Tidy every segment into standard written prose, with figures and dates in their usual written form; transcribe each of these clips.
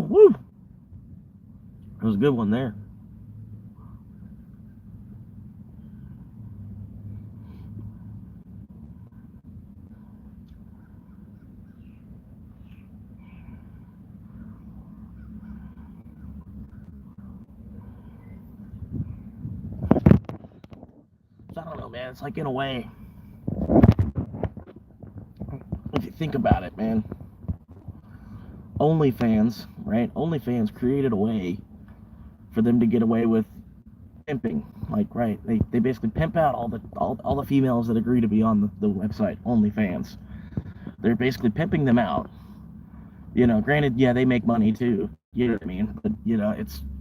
Woo. It was a good one there. So I don't know, man. It's like in a way, if you think about it, man, OnlyFans, right? OnlyFans created a way for them to get away with pimping. Like, right? They basically pimp out all the females that agree to be on the website OnlyFans. They're basically pimping them out. Granted, yeah, they make money too. You know what I mean? But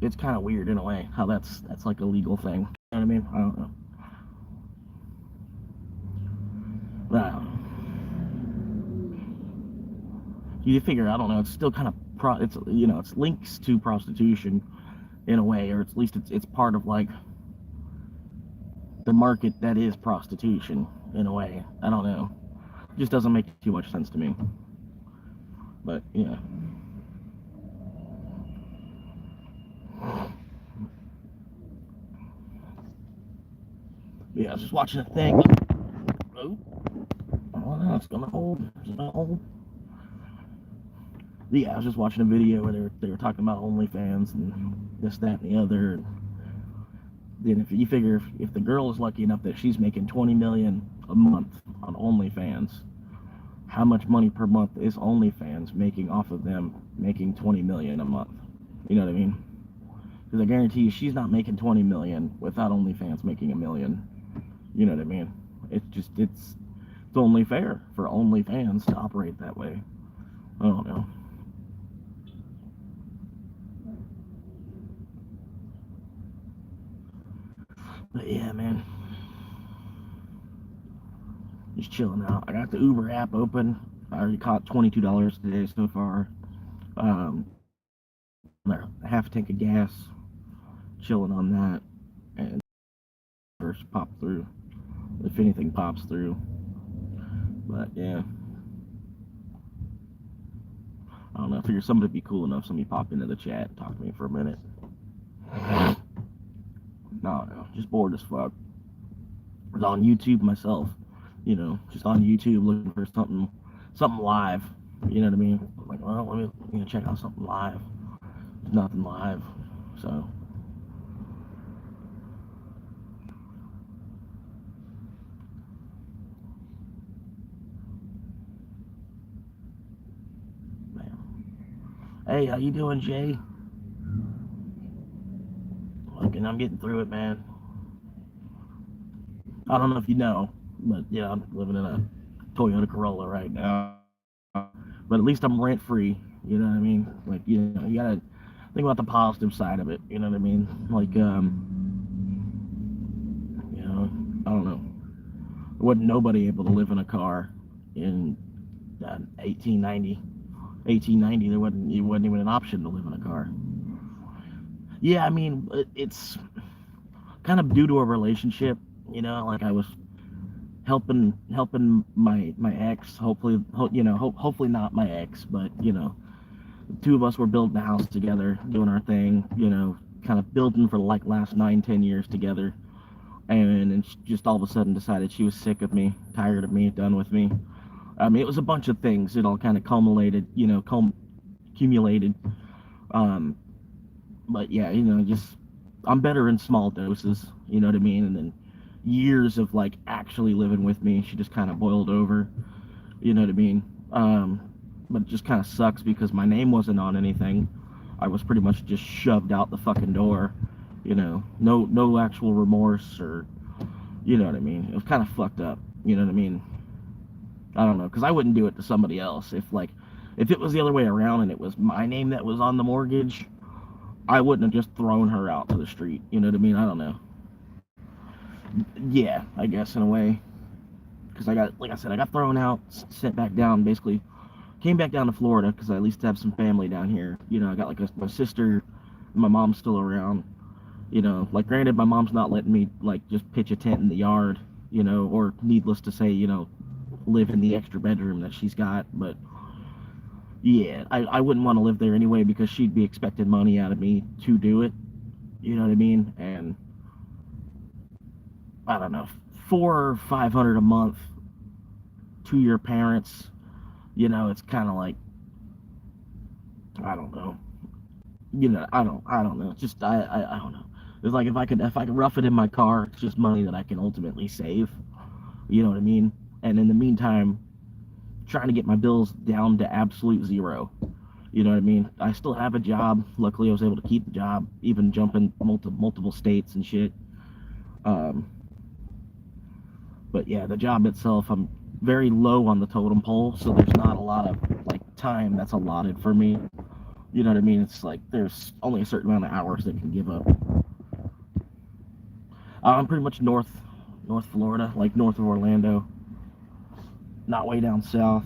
it's kind of weird in a way how that's like a legal thing. You know what I mean? I don't know. Wow. You figure, I don't know. It's still kind of it's it's links to prostitution in a way, or at least it's part of like the market that is prostitution in a way. I don't know. It just doesn't make too much sense to me. But yeah. Yeah, I was just watching a thing. Oh, oh no, it's gonna hold. It's gonna hold. Yeah, I was just watching a video where they were talking about OnlyFans and this, that, and the other. And then if you figure if the girl is lucky enough that she's making 20 million a month on OnlyFans, how much money per month is OnlyFans making off of them making 20 million a month? You know what I mean? Because I guarantee you, she's not making 20 million without OnlyFans making a million. You know what I mean? It's only fair for OnlyFans to operate that way. I don't know. But yeah, man, just chilling out. I got the Uber app open. I already caught $22 today so far. A half a tank of gas, chilling on that, and first pop through if anything pops through. But yeah, I don't know. I figure somebody would be cool enough. Somebody pop into the chat and talk to me for a minute. No, just bored as fuck. I was on YouTube myself, just on YouTube looking for something live. You know what I mean? I'm like, well, let me check out something live. There's nothing live, so man. Hey, how you doing, Jay? Looking, I'm getting through it, man. I don't know if you know, but yeah, I'm living in a Toyota Corolla right now. But at least I'm rent free. You know what I mean? Like, you gotta think about the positive side of it. You know what I mean? Like, I don't know. There wasn't nobody able to live in a car in 1890. 1890, it wasn't even an option to live in a car. Yeah, I mean, it's kind of due to a relationship. Like I was helping my ex. Hopefully, hopefully not my ex, but the two of us were building a house together, doing our thing. Kind of building for like last 9-10 years together. And just all of a sudden decided she was sick of me, tired of me, done with me. I mean, it was a bunch of things. It all kind of culminated, accumulated. Um, but yeah, just I'm better in small doses. You know what I mean? And then years of like actually living with me, she just kind of boiled over. You know what I mean? But it just kind of sucks because my name wasn't on anything. I was pretty much just shoved out the fucking door. No actual remorse or you know what I mean. It was kind of fucked up. You know what I mean? I don't know, because I wouldn't do it to somebody else. If it was the other way around and it was my name that was on the mortgage, I wouldn't have just thrown her out to the street. You know what I mean? I don't know. Yeah, I guess in a way, because like I said, I got thrown out, sent back down, basically came back down to Florida because I at least have some family down here. I got like my sister, my mom's still around. Like granted, my mom's not letting me like just pitch a tent in the yard. Or needless to say, live in the extra bedroom that she's got. But yeah, I wouldn't want to live there anyway because she'd be expecting money out of me to do it. You know what I mean? And I don't know, 400 or 500 a month to your parents. It's kind of like, I don't know. I don't know. Just I don't know. It's like if I could rough it in my car, it's just money that I can ultimately save. You know what I mean? And in the meantime, trying to get my bills down to absolute zero. You know what I mean? I still have a job. Luckily, I was able to keep the job, even jumping multiple states and shit. Um, but yeah, the job itself, I'm very low on the totem pole, so there's not a lot of like time that's allotted for me. You know what I mean? It's like there's only a certain amount of hours that can give up. I'm pretty much North Florida, like north of Orlando, not way down south.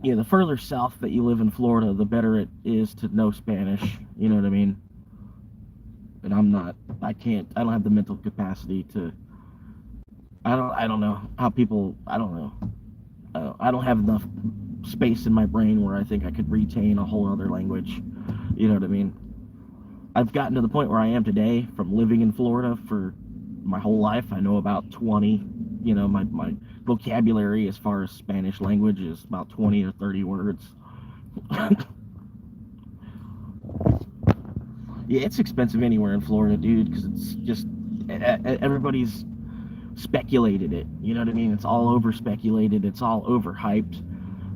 Yeah, the further south that you live in Florida, the better it is to know Spanish. You know what I mean? And I don't have the mental capacity to. I don't know how people. I don't know. I don't have enough space in my brain where I think I could retain a whole other language. You know what I mean? I've gotten to the point where I am today from living in Florida for my whole life. I know about 20. My vocabulary as far as Spanish language is about 20 or 30 words. Yeah, it's expensive anywhere in Florida, dude, because it's just everybody's speculated it. You know what I mean? It's all over speculated. It's all overhyped.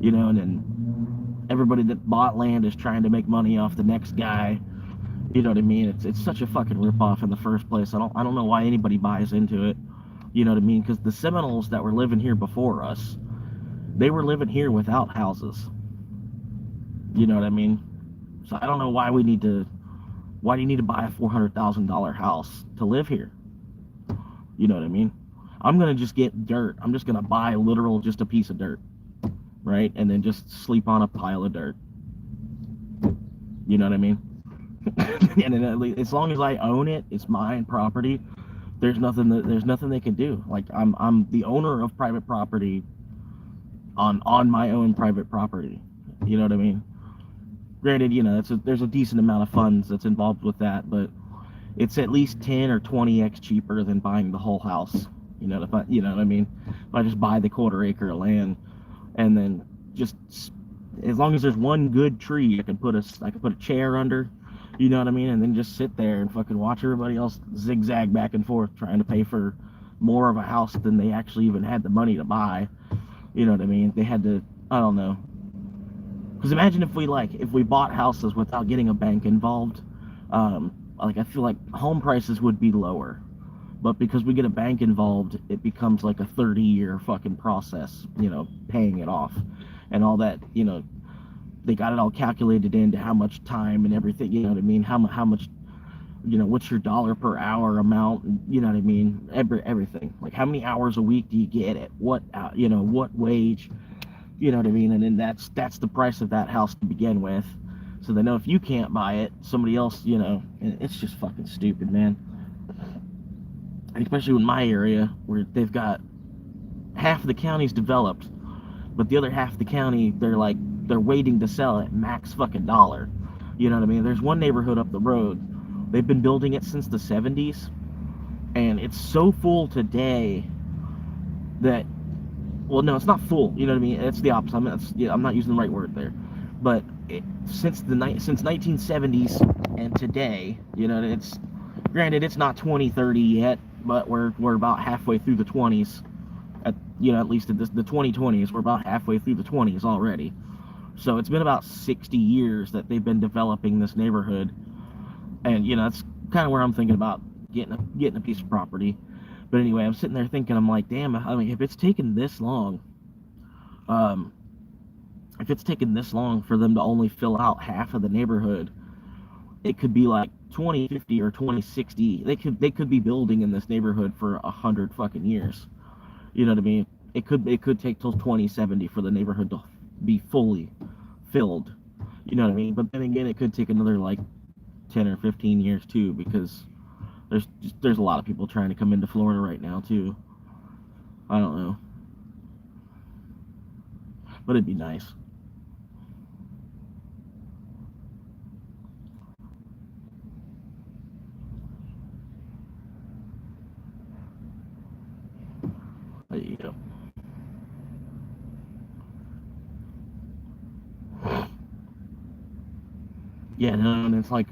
And then everybody that bought land is trying to make money off the next guy. You know what I mean? It's such a fucking ripoff in the first place. I don't know why anybody buys into it. You know what I mean? Because the Seminoles that were living here before us, they were living here without houses. You know what I mean? So I don't know why do you need to buy a $400,000 house to live here? You know what I mean? I'm gonna just get dirt. I'm just gonna buy literal just a piece of dirt, right? And then just sleep on a pile of dirt. You know what I mean? And then at least, as long as I own it, it's mine property. There's nothing they can do. Like I'm the owner of private property on my own private property. You know what I mean? Granted, there's a decent amount of funds that's involved with that, but it's at least 10 or 20x cheaper than buying the whole house. You know what I mean? If I just buy the quarter acre of land, and then just as long as there's one good tree, I can put a chair under. You know what I mean? And then just sit there and fucking watch everybody else zigzag back and forth trying to pay for more of a house than they actually even had the money to buy. You know what I mean? They had to, I don't know. Because imagine if we bought houses without getting a bank involved. I feel like home prices would be lower. But because we get a bank involved, it becomes like a 30-year fucking process, paying it off. And all that, they got it all calculated into how much time and everything, you know what I mean? How much, what's your dollar per hour amount, you know what I mean? Everything. Like how many hours a week do you get at what, what wage, you know what I mean? And then that's the price of that house to begin with. So they know if you can't buy it, somebody else, it's just fucking stupid, man. Especially in my area where they've got half of the county's developed, but the other half of the county, they're waiting to sell at max fucking dollar. You know what I mean? There's one neighborhood up the road. They've been building it since the 70s, and it's so full today that, well, no, it's not full. You know what I mean? It's the opposite. I'm not using the right word there. But since 1970s and today, it's granted it's not 2030 yet, but we're about halfway through the 20s. At least at the 2020s, we're about halfway through the 20s already. So it's been about 60 years that they've been developing this neighborhood, and that's kind of where I'm thinking about getting a piece of property. But anyway, I'm sitting there thinking, I'm like, damn, I mean, if it's taken this long, for them to only fill out half of the neighborhood, it could be like 2050 or 2060. They could be building in this neighborhood for 100 fucking years. You know what I mean? It could take till 2070 for the neighborhood to be fully filled. You know what I mean? But then again, it could take another like 10 or 15 years too, because there's a lot of people trying to come into Florida right now too. I don't know, but it'd be nice. You know. Yeah, no, and it's like,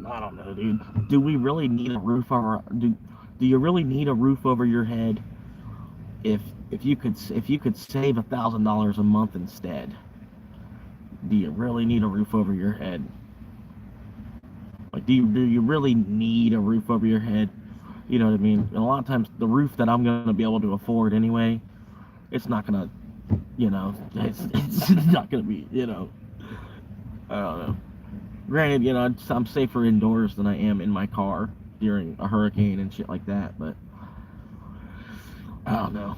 I don't know, dude. Do we really need a roof over? Do you really need a roof over your head if if you could save $1,000 a month instead? Do you really need a roof over your head? Like, do you really need a roof over your head? You know what I mean? And a lot of times, the roof that I'm gonna be able to afford anyway, it's not gonna, it's not gonna be, I don't know. Granted, I'm safer indoors than I am in my car during a hurricane and shit like that, but I don't know.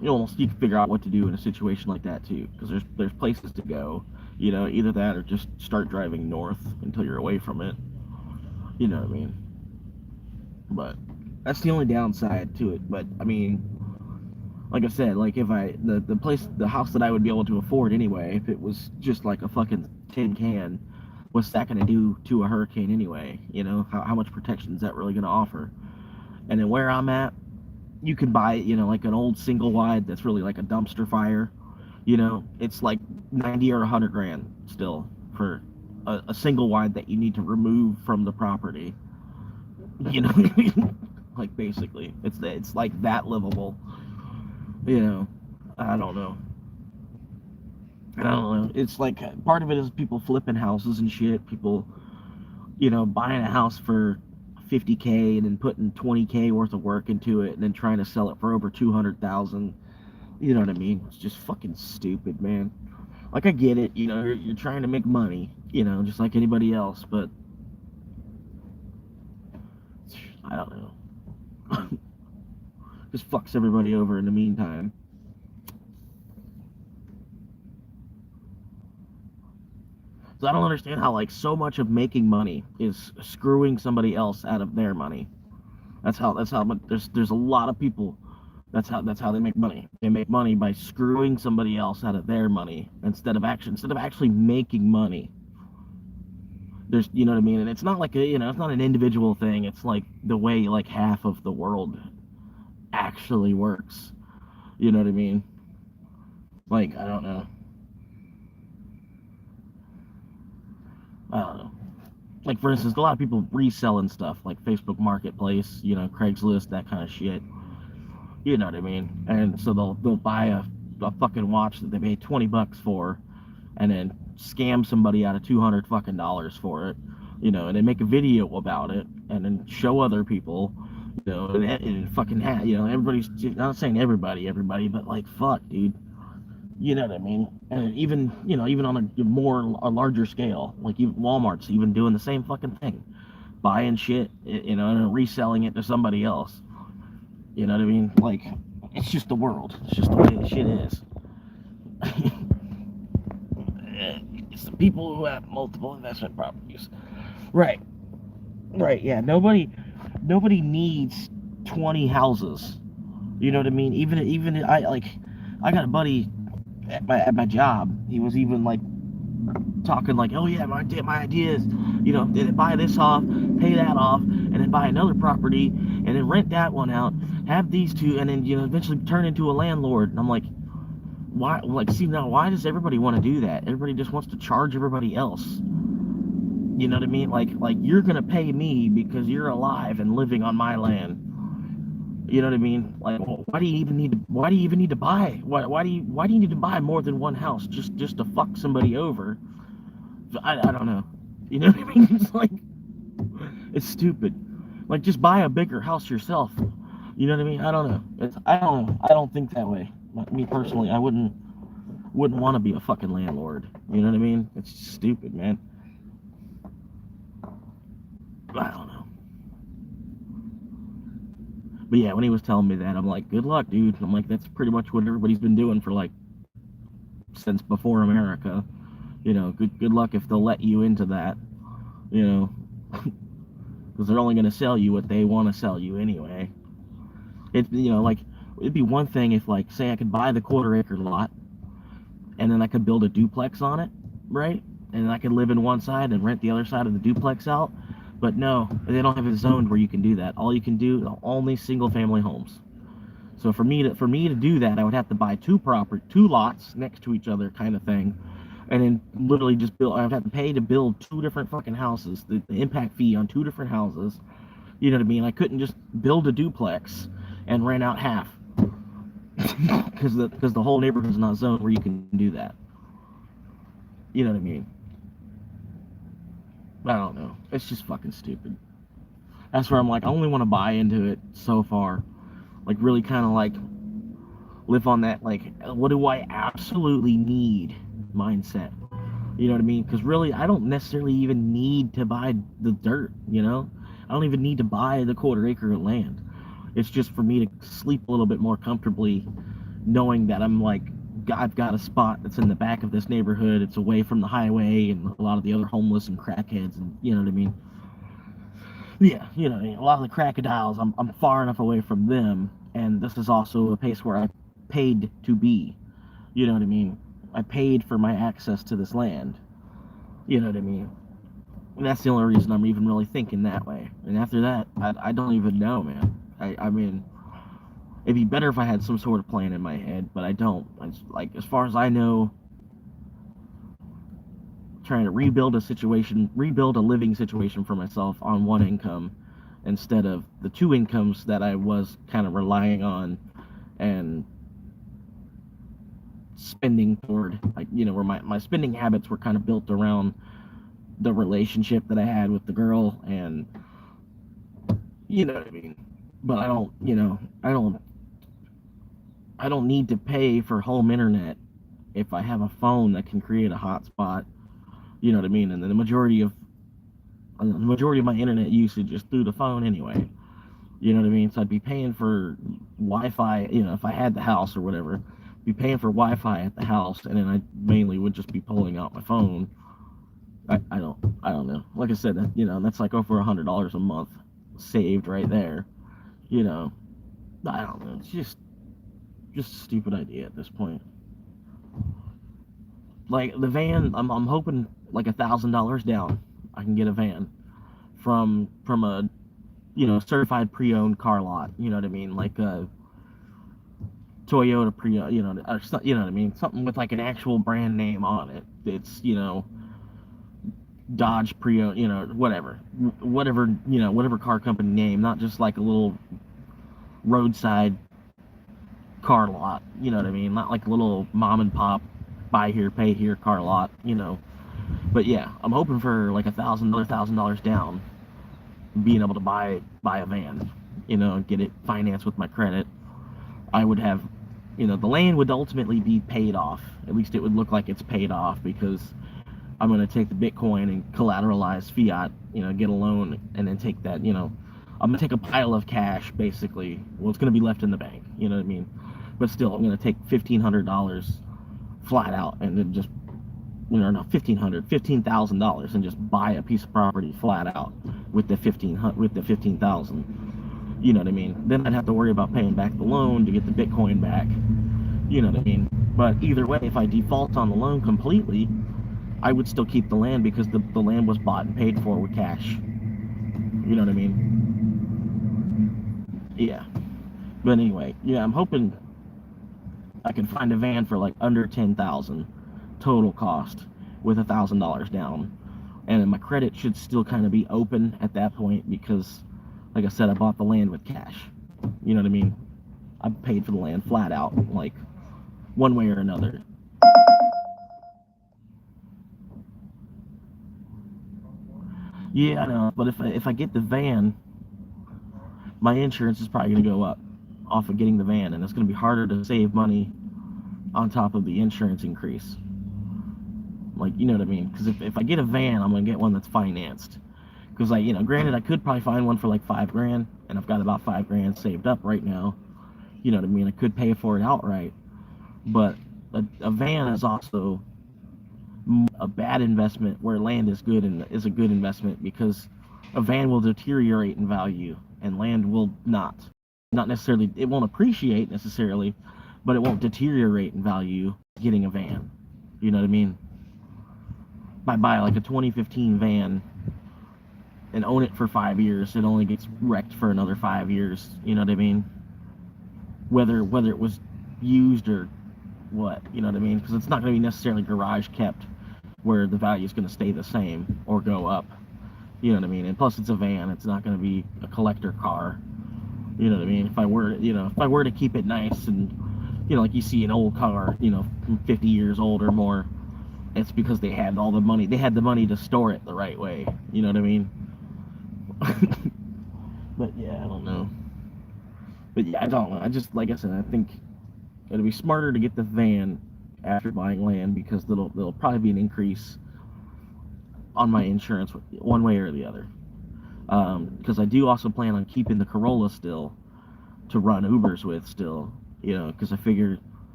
You can figure out what to do in a situation like that too, because there's places to go. Either that or just start driving north until you're away from it. You know what I mean? But that's the only downside to it. But I mean, like I said, like if the house that I would be able to afford anyway, if it was just like a fucking tin can, what's that going to do to a hurricane anyway? How much protection is that really going to offer? And then where I'm at, you can buy, like an old single wide that's really like a dumpster fire. It's like 90 or 100 grand still for a single wide that you need to remove from the property. You know, like basically, it's like that livable. You know, I don't know. I don't know. It's like part of it is people flipping houses and shit. People, buying a house for 50K and then putting 20K worth of work into it and then trying to sell it for over 200,000. You know what I mean? It's just fucking stupid, man. Like I get it, you're trying to make money, just like anybody else, but I don't know. Just fucks everybody over in the meantime. So I don't understand how like so much of making money is screwing somebody else out of their money. That's how there's a lot of people. That's how they make money. They make money by screwing somebody else out of their money instead of actually making money. You know what I mean? And it's not like it's not an individual thing. It's like the way like half of the world actually works. You know what I mean? Like I don't know. I don't know. Like for instance, a lot of people reselling stuff like Facebook Marketplace, Craigslist, that kind of shit. You know what I mean? And so they'll buy a fucking watch that they paid $20 for, and then scam somebody out of 200 fucking dollars for it. And then make a video about it, and then show other people. And fucking everybody's not saying everybody, but like fuck, dude. You know what I mean? And even on a larger scale, like even Walmart's even doing the same fucking thing, buying shit, and reselling it to somebody else. You know what I mean? Like, it's just the world. It's just the way the shit is. It's the people who have multiple investment properties. Right. Right. Yeah. Nobody needs 20 houses. You know what I mean? Even I got a buddy at my job. He was even like talking like, oh yeah, my idea is, buy this off, pay that off, and then buy another property, and then rent that one out, have these two, and then eventually turn into a landlord. And I'm like, why? Like, see now, why does everybody want to do that? Everybody just wants to charge everybody else. You know what I mean? Like you're gonna pay me because you're alive and living on my land. You know what I mean? Like, well, why do you even need to? Why do you even need to buy? Why do you need to buy more than one house just to fuck somebody over? I don't know. You know what I mean? It's like it's stupid. Like just buy a bigger house yourself. You know what I mean? I don't know. I don't know. I don't think that way. Like, me personally, I wouldn't want to be a fucking landlord. You know what I mean? It's stupid, man. I don't know. But yeah, when he was telling me that, I'm like, good luck, dude. I'm like, that's pretty much what everybody's been doing for like since before America. Good luck if they'll let you into that. You know. because they're only going to sell you what they want to sell you anyway. It, you know, like, it'd be one thing if, like, say I could buy the quarter-acre lot, and then I could build a duplex on it, right? And I could live in one side and rent the other side of the duplex out. But no, they don't have it zoned where you can do that. All you can do, only single-family homes. So for me to do that, I would have to buy two lots next to each other, kind of thing, and then literally just build. I'd have to pay to build two different fucking houses. The impact fee on two different houses. You know what I mean? I couldn't just build a duplex and rent out half because the whole neighborhood's not zoned where you can do that. You know what I mean? I don't know. It's just fucking stupid. That's where I'm like, I only want to buy into it so far. Like, really kind of like live on that, like, what do I absolutely need mindset. You know what I mean? Because really, I don't necessarily even need to buy the dirt, you know? I don't even need to buy the quarter-acre of land. It's just for me to sleep a little bit more comfortably knowing that I'm like, I've got a spot that's in the back of this neighborhood. It's away from the highway and a lot of the other homeless and crackheads, and you know what I mean? Yeah, you know, a lot of the crocodiles, I'm far enough away from them, and this is also a place where I paid to be. You know what I mean? I paid for my access to this land. You know what I mean? And that's the only reason I'm even really thinking that way. And after that, I don't even know, man. I mean, it'd be better if I had some sort of plan in my head, but I don't. Like, as far as I know, trying to rebuild a living situation for myself on one income instead of the two incomes that I was kind of relying on and spending toward, like, you know, where my spending habits were kind of built around the relationship that I had with the girl, and you know what I mean. But I don't, you know, I don't need to pay for home internet if I have a phone that can create a hotspot. You know what I mean? And then the majority of my internet usage is through the phone anyway. You know what I mean? So I'd be paying for Wi-Fi, you know, if I had the house or whatever, be paying for Wi-Fi at the house, and then I mainly would just be pulling out my phone. I don't know. Like I said, that, you know, that's like over $100 a month saved right there. You know, I don't know. It's just a stupid idea at this point. Like the van, I'm hoping like $1,000 down, I can get a van from a, you know, certified pre-owned car lot. You know what I mean? Like a Toyota pre-owned, you know, or, you know what I mean? Something with like an actual brand name on it. It's, you know, Dodge pre-owned, you know, whatever, you know, whatever car company name, not just like a little roadside car lot. You know what I mean? Not like a little mom and pop buy here, pay here car lot. You know. But yeah, I'm hoping for like $1,000 down, being able to buy a van, you know, and get it financed with my credit. I would have, you know, the land would ultimately be paid off. At least it would look like it's paid off, because I'm going to take the Bitcoin and collateralize fiat, you know, get a loan, and then take that, you know, I'm going to take a pile of cash, basically. Well, it's going to be left in the bank, you know what I mean? But still, I'm going to take $1,500 flat out, and then just, you know, not $15,000, and just buy a piece of property flat out with the 15,000. You know what I mean? Then I'd have to worry about paying back the loan to get the Bitcoin back. You know what I mean? But either way, if I default on the loan completely, I would still keep the land, because the land was bought and paid for with cash. You know what I mean? Yeah. But anyway, yeah, I'm hoping I can find a van for like under 10,000 total cost with $1,000 down, and then my credit should still kind of be open at that point, because, like I said, I bought the land with cash. You know what I mean? I paid for the land flat out, like one way or another. Yeah, I know, but if I get the van, my insurance is probably going to go up off of getting the van, and it's going to be harder to save money on top of the insurance increase. Like, you know what I mean? Because if I get a van, I'm going to get one that's financed. Because, you know, granted, I could probably find one for like $5,000, and I've got about $5,000 saved up right now. You know what I mean? I could pay for it outright. But a van is also a bad investment, where land is good and is a good investment, because A van will deteriorate in value, and land will not. Not necessarily, it won't appreciate necessarily, but it won't deteriorate in value getting a van. You know what I mean? If I buy like a 2015 van and own it for 5 years, it only gets wrecked for another 5 years. You know what I mean? Whether it was used or what, you know what I mean? Because it's not going to be necessarily garage kept where the value is going to stay the same or go up. You know what I mean? And plus, it's a van. It's not going to be a collector car. You know what I mean? If I were to keep it nice and, like you see an old car, 50 years old or more, it's because they had all the money. They had the money to store it the right way. You know what I mean? But yeah, I don't know. But yeah, I don't know. I just, like I said, I think it'd be smarter to get the van after buying land, because there'll probably be an increase on my insurance one way or the other. Because I do also plan on keeping the Corolla still to run Ubers with still, because I figure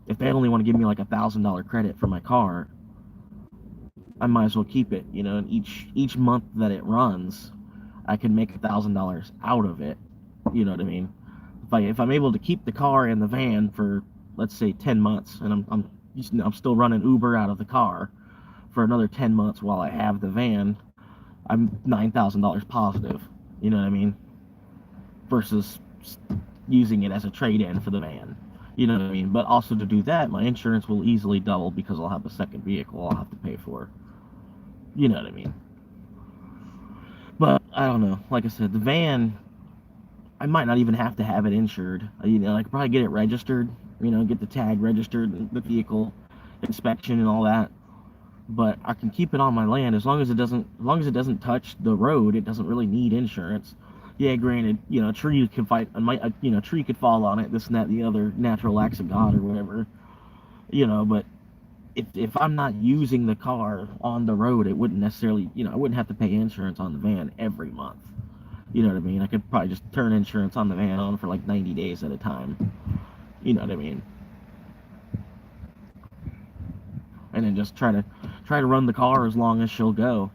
if they only want to give me like $1,000 credit for my car, I might as well keep it, and each month that it runs, I can make $1,000 out of it. You know what I mean? If I'm able to keep the car and the van for, let's say, 10 months, and I'm still running Uber out of the car for another 10 months while I have the van, I'm $9,000 positive. You know what I mean? Versus using it as a trade-in for the van. You know what I mean? But also, to do that, my insurance will easily double because I'll have a second vehicle I'll have to pay for. You know what I mean? But I don't know. Like I said, the van, I might not even have to have it insured. I could probably get it registered. Get the tag registered, the vehicle inspection and all that. But I can keep it on my land as long as it doesn't touch the road. It doesn't really need insurance. Yeah, granted, a tree could tree could fall on it, this and that, the other, natural acts of God or whatever. But if I'm not using the car on the road, it wouldn't necessarily, I wouldn't have to pay insurance on the van every month. You know what I mean? I could probably just turn insurance on the van on for like 90 days at a time. You know what I mean? And then just try to run the car as long as she'll go.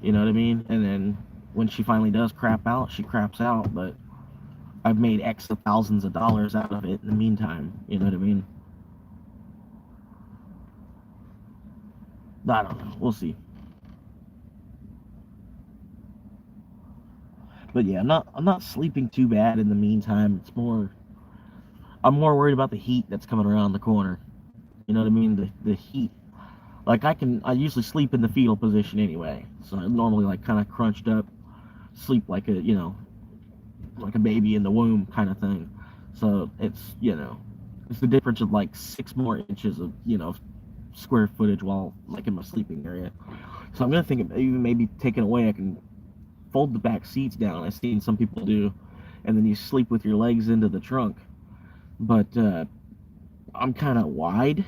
You know what I mean? And then when she finally does crap out, she craps out, but I've made X of thousands of dollars out of it in the meantime. You know what I mean? I don't know. We'll see. But yeah, I'm not sleeping too bad in the meantime. I'm more worried about the heat that's coming around the corner. You know what I mean? The heat. Like I usually sleep in the fetal position anyway. So I normally like kind of crunched up, sleep like like a baby in the womb kind of thing. So it's the difference of like 6 more inches of square footage while like in my sleeping area. So I'm gonna think of even maybe taking away. I can fold the back seats down. I've seen some people do, and then you sleep with your legs into the trunk. But I'm kind of wide,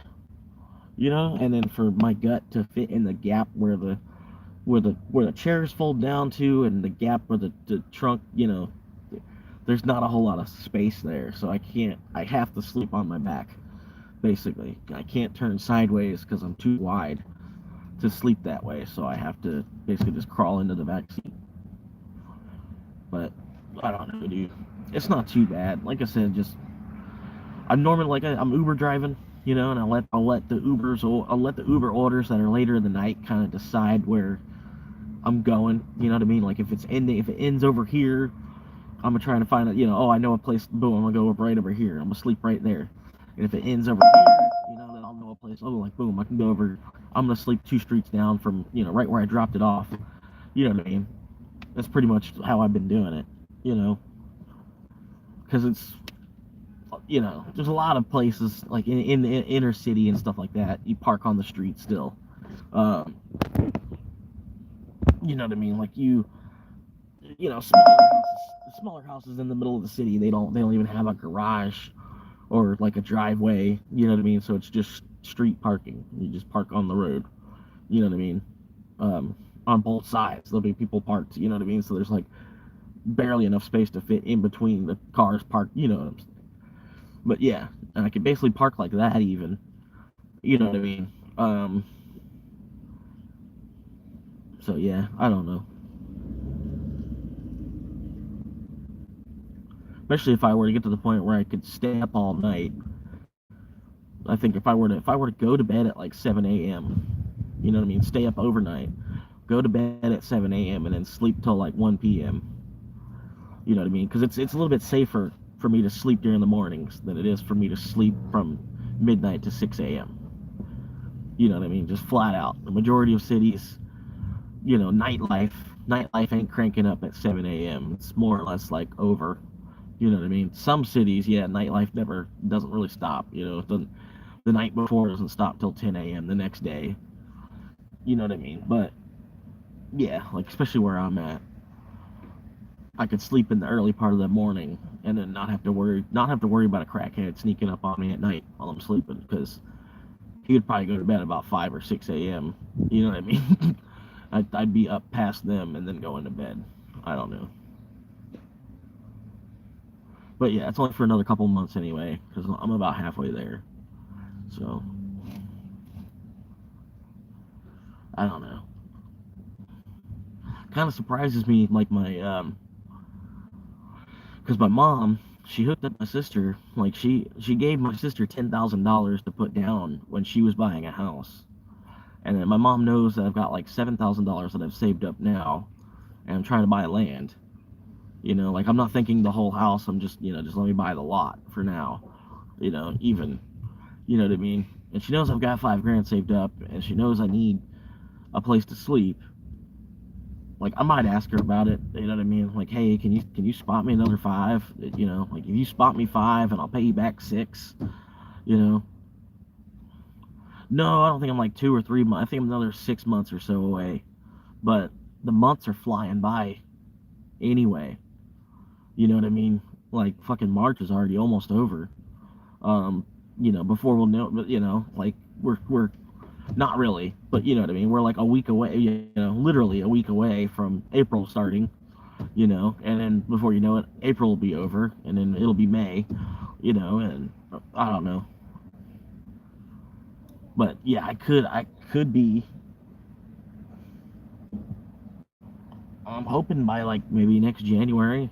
and then for my gut to fit in the gap where the chairs fold down to, and the gap where the trunk, there's not a whole lot of space there. So I have to sleep on my back, basically. I can't turn sideways because I'm too wide to sleep that way. So I have to basically just crawl into the back seat. But I don't know, dude. It's not too bad. Like I said, I'm normally I'm Uber driving, and I'll let the Uber orders that are later in the night kind of decide where I'm going. You know what I mean? Like if it ends over here, I'm gonna try to find it. Oh, I know a place. Boom, I'm gonna go up right over here. I'm gonna sleep right there. And if it ends over here, then I'll know a place. Oh, like boom, I can go over. I'm gonna sleep 2 streets down from right where I dropped it off. You know what I mean? That's pretty much how I've been doing it. Because it's there's a lot of places like in the inner city and stuff like that. You park on the street still. You know what I mean? Like smaller houses in the middle of the city. They don't even have a garage or like a driveway. You know what I mean? So it's just street parking. You just park on the road. You know what I mean? On both sides, there'll be people parked. You know what I mean? So there's like barely enough space to fit in between the cars parked. You know what I'm saying? But yeah, and I could basically park like that even. You know what I mean? So yeah, I don't know. especially if I were to get to the point where I could stay up all night. I think if I were to go to bed at like 7 a.m., you know what I mean, stay up overnight, go to bed at 7 a.m. and then sleep till like 1 p.m. You know what I mean? Because it's a little bit safer for me to sleep during the mornings than it is for me to sleep from midnight to 6 a.m. You know what I mean? Just flat out. The majority of cities, nightlife ain't cranking up at 7 a.m. It's more or less like over. You know what I mean? Some cities, yeah, nightlife never doesn't really stop. The night before doesn't stop till 10 a.m. the next day. You know what I mean? But yeah, like especially where I'm at, I could sleep in the early part of the morning and then not have to worry about a crackhead sneaking up on me at night while I'm sleeping because he would probably go to bed about 5 or 6 a.m. You know what I mean? I'd be up past them and then going to bed. I don't know. But yeah, it's only for another couple months anyway because I'm about halfway there. So I don't know. Kind of surprises me, like because my mom, she hooked up my sister. Like she gave my sister $10,000 to put down when she was buying a house, and then my mom knows that I've got like $7,000 that I've saved up now, and I'm trying to buy land. Like I'm not thinking the whole house. I'm just let me buy the lot for now. Even you know what I mean. And she knows I've got 5 grand saved up, and she knows I need a place to sleep. Like I might ask her about it. You know what I mean? Like, hey, can you spot me another 5? Like if you spot me 5, and I'll pay you back 6. You know? No, I don't think I'm like 2 or 3 months. I think I'm another 6 months or so away. But the months are flying by anyway. You know what I mean? Like fucking March is already almost over. Um, before we'll know, but like we're not really, but you know what I mean. We're like a week away. Literally a week away from April starting. And then before you know it, April will be over, and then it'll be May. And I don't know. But yeah, I could be. I'm hoping by like maybe next January.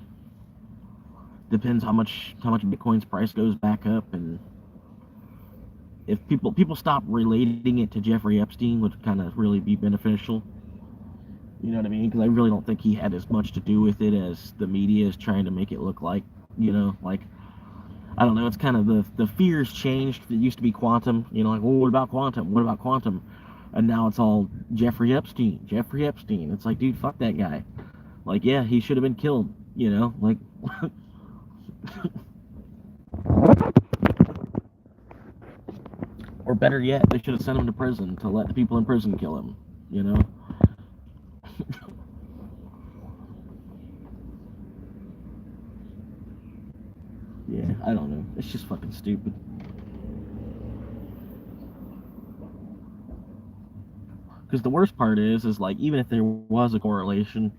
Depends how much Bitcoin's price goes back up, and if people stop relating it to Jeffrey Epstein, would kind of really be beneficial. You know what I mean? Because I really don't think he had as much to do with it as the media is trying to make it look like. Like I don't know. It's kind of the fears changed. It used to be quantum. Like, well, what about quantum? What about quantum? And now it's all Jeffrey Epstein. Jeffrey Epstein. It's like, dude, fuck that guy. Like, yeah, he should have been killed. Like, or better yet, they should have sent him to prison to let the people in prison kill him. You know? Yeah, I don't know. It's just fucking stupid. Because the worst part is like even if there was a correlation,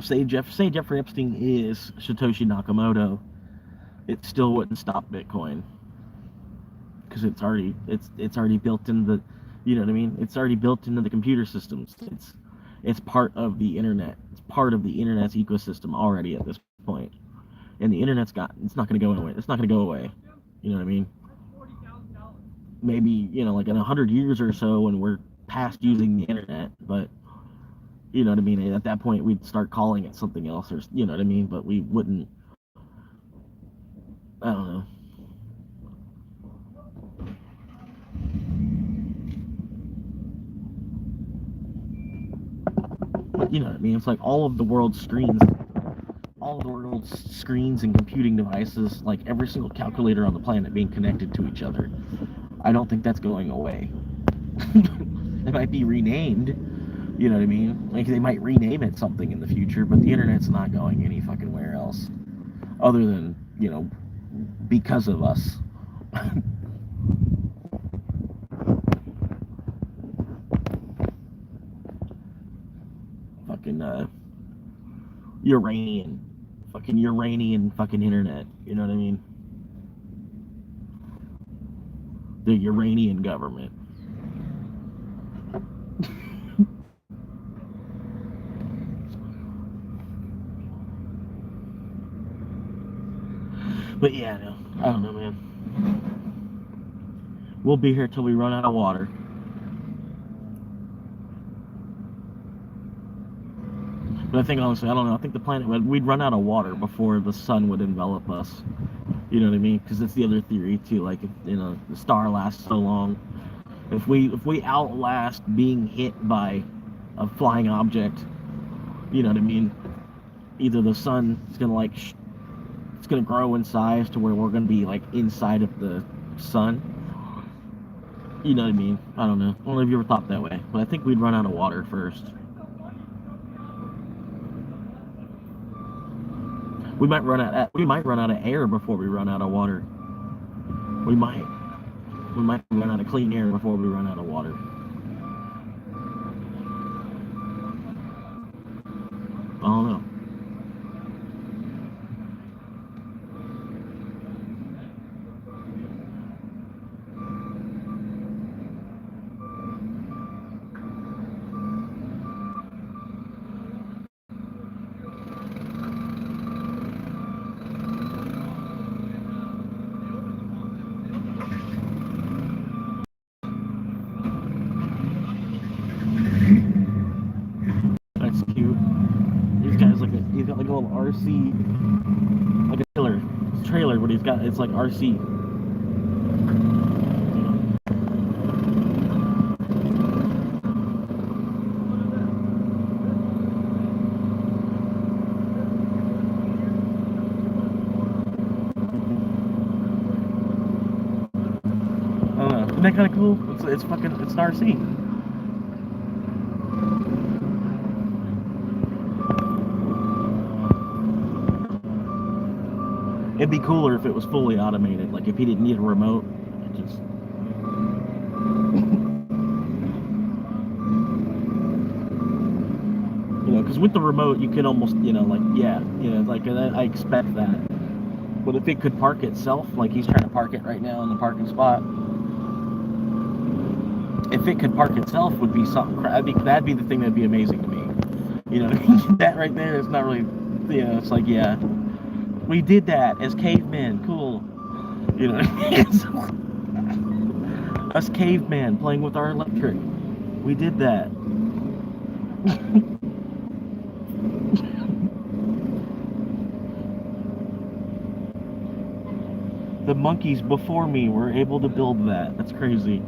say Jeffrey Epstein is Satoshi Nakamoto, it still wouldn't stop Bitcoin because it's already built in the, you know what I mean? It's already built into the computer systems. It's part of the internet. It's part of the internet's ecosystem already at this point. And the it's not going to go away. It's not going to go away. You know what I mean? Maybe like in 100 years or so when we're past using the internet, but you know what I mean. At that point, we'd start calling it something else, or you know what I mean. But we wouldn't. I don't know. But you know what I mean. It's like all of the world's screens and computing devices, like every single calculator on the planet being connected to each other. I don't think that's going away. It might be renamed, you know what I mean? Like they might rename it something in the future, but the internet's not going any fucking where else, other than because of us. Fucking Uranian, fucking Uranian, fucking internet. You know what I mean? The Uranian government. But yeah, no, I don't know, man. We'll be here till we run out of water. But I think honestly, I don't know. I think the planet we'd run out of water before the sun would envelop us. You know what I mean? Because that's the other theory too. Like, if, the star lasts so long. If we outlast being hit by a flying object, you know what I mean? Either the sun is gonna it's gonna grow in size to where we're gonna be like inside of the sun. You know what I mean? I don't know. I don't know if you ever thought that way, but I think we'd run out of water first. We might run out of air before we run out of water. We might. We might run out of clean air before we run out of water. I don't know. That's cute. He's got like a little RC, like a trailer, but it's like RC. I don't know. Isn't that kind of cool? It's an RC. It'd be cooler if it was fully automated. Like if he didn't need a remote, it just because with the remote you can almost, like I expect that. But if it could park itself, like he's trying to park it right now in the parking spot, if it could park itself, would be something. That'd be the thing that'd be amazing to me. That right there is not really, it's like, yeah, we did that as cavemen. Cool. Us cavemen playing with our electric. We did that. The monkeys before me were able to build that. That's crazy.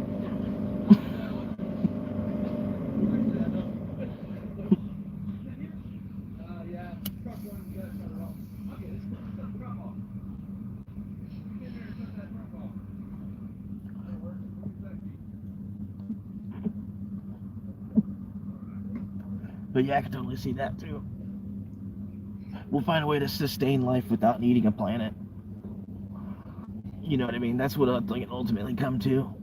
But yeah, I can totally see that too. We'll find a way to sustain life without needing a planet. You know what I mean? That's what I'd like ultimately come to.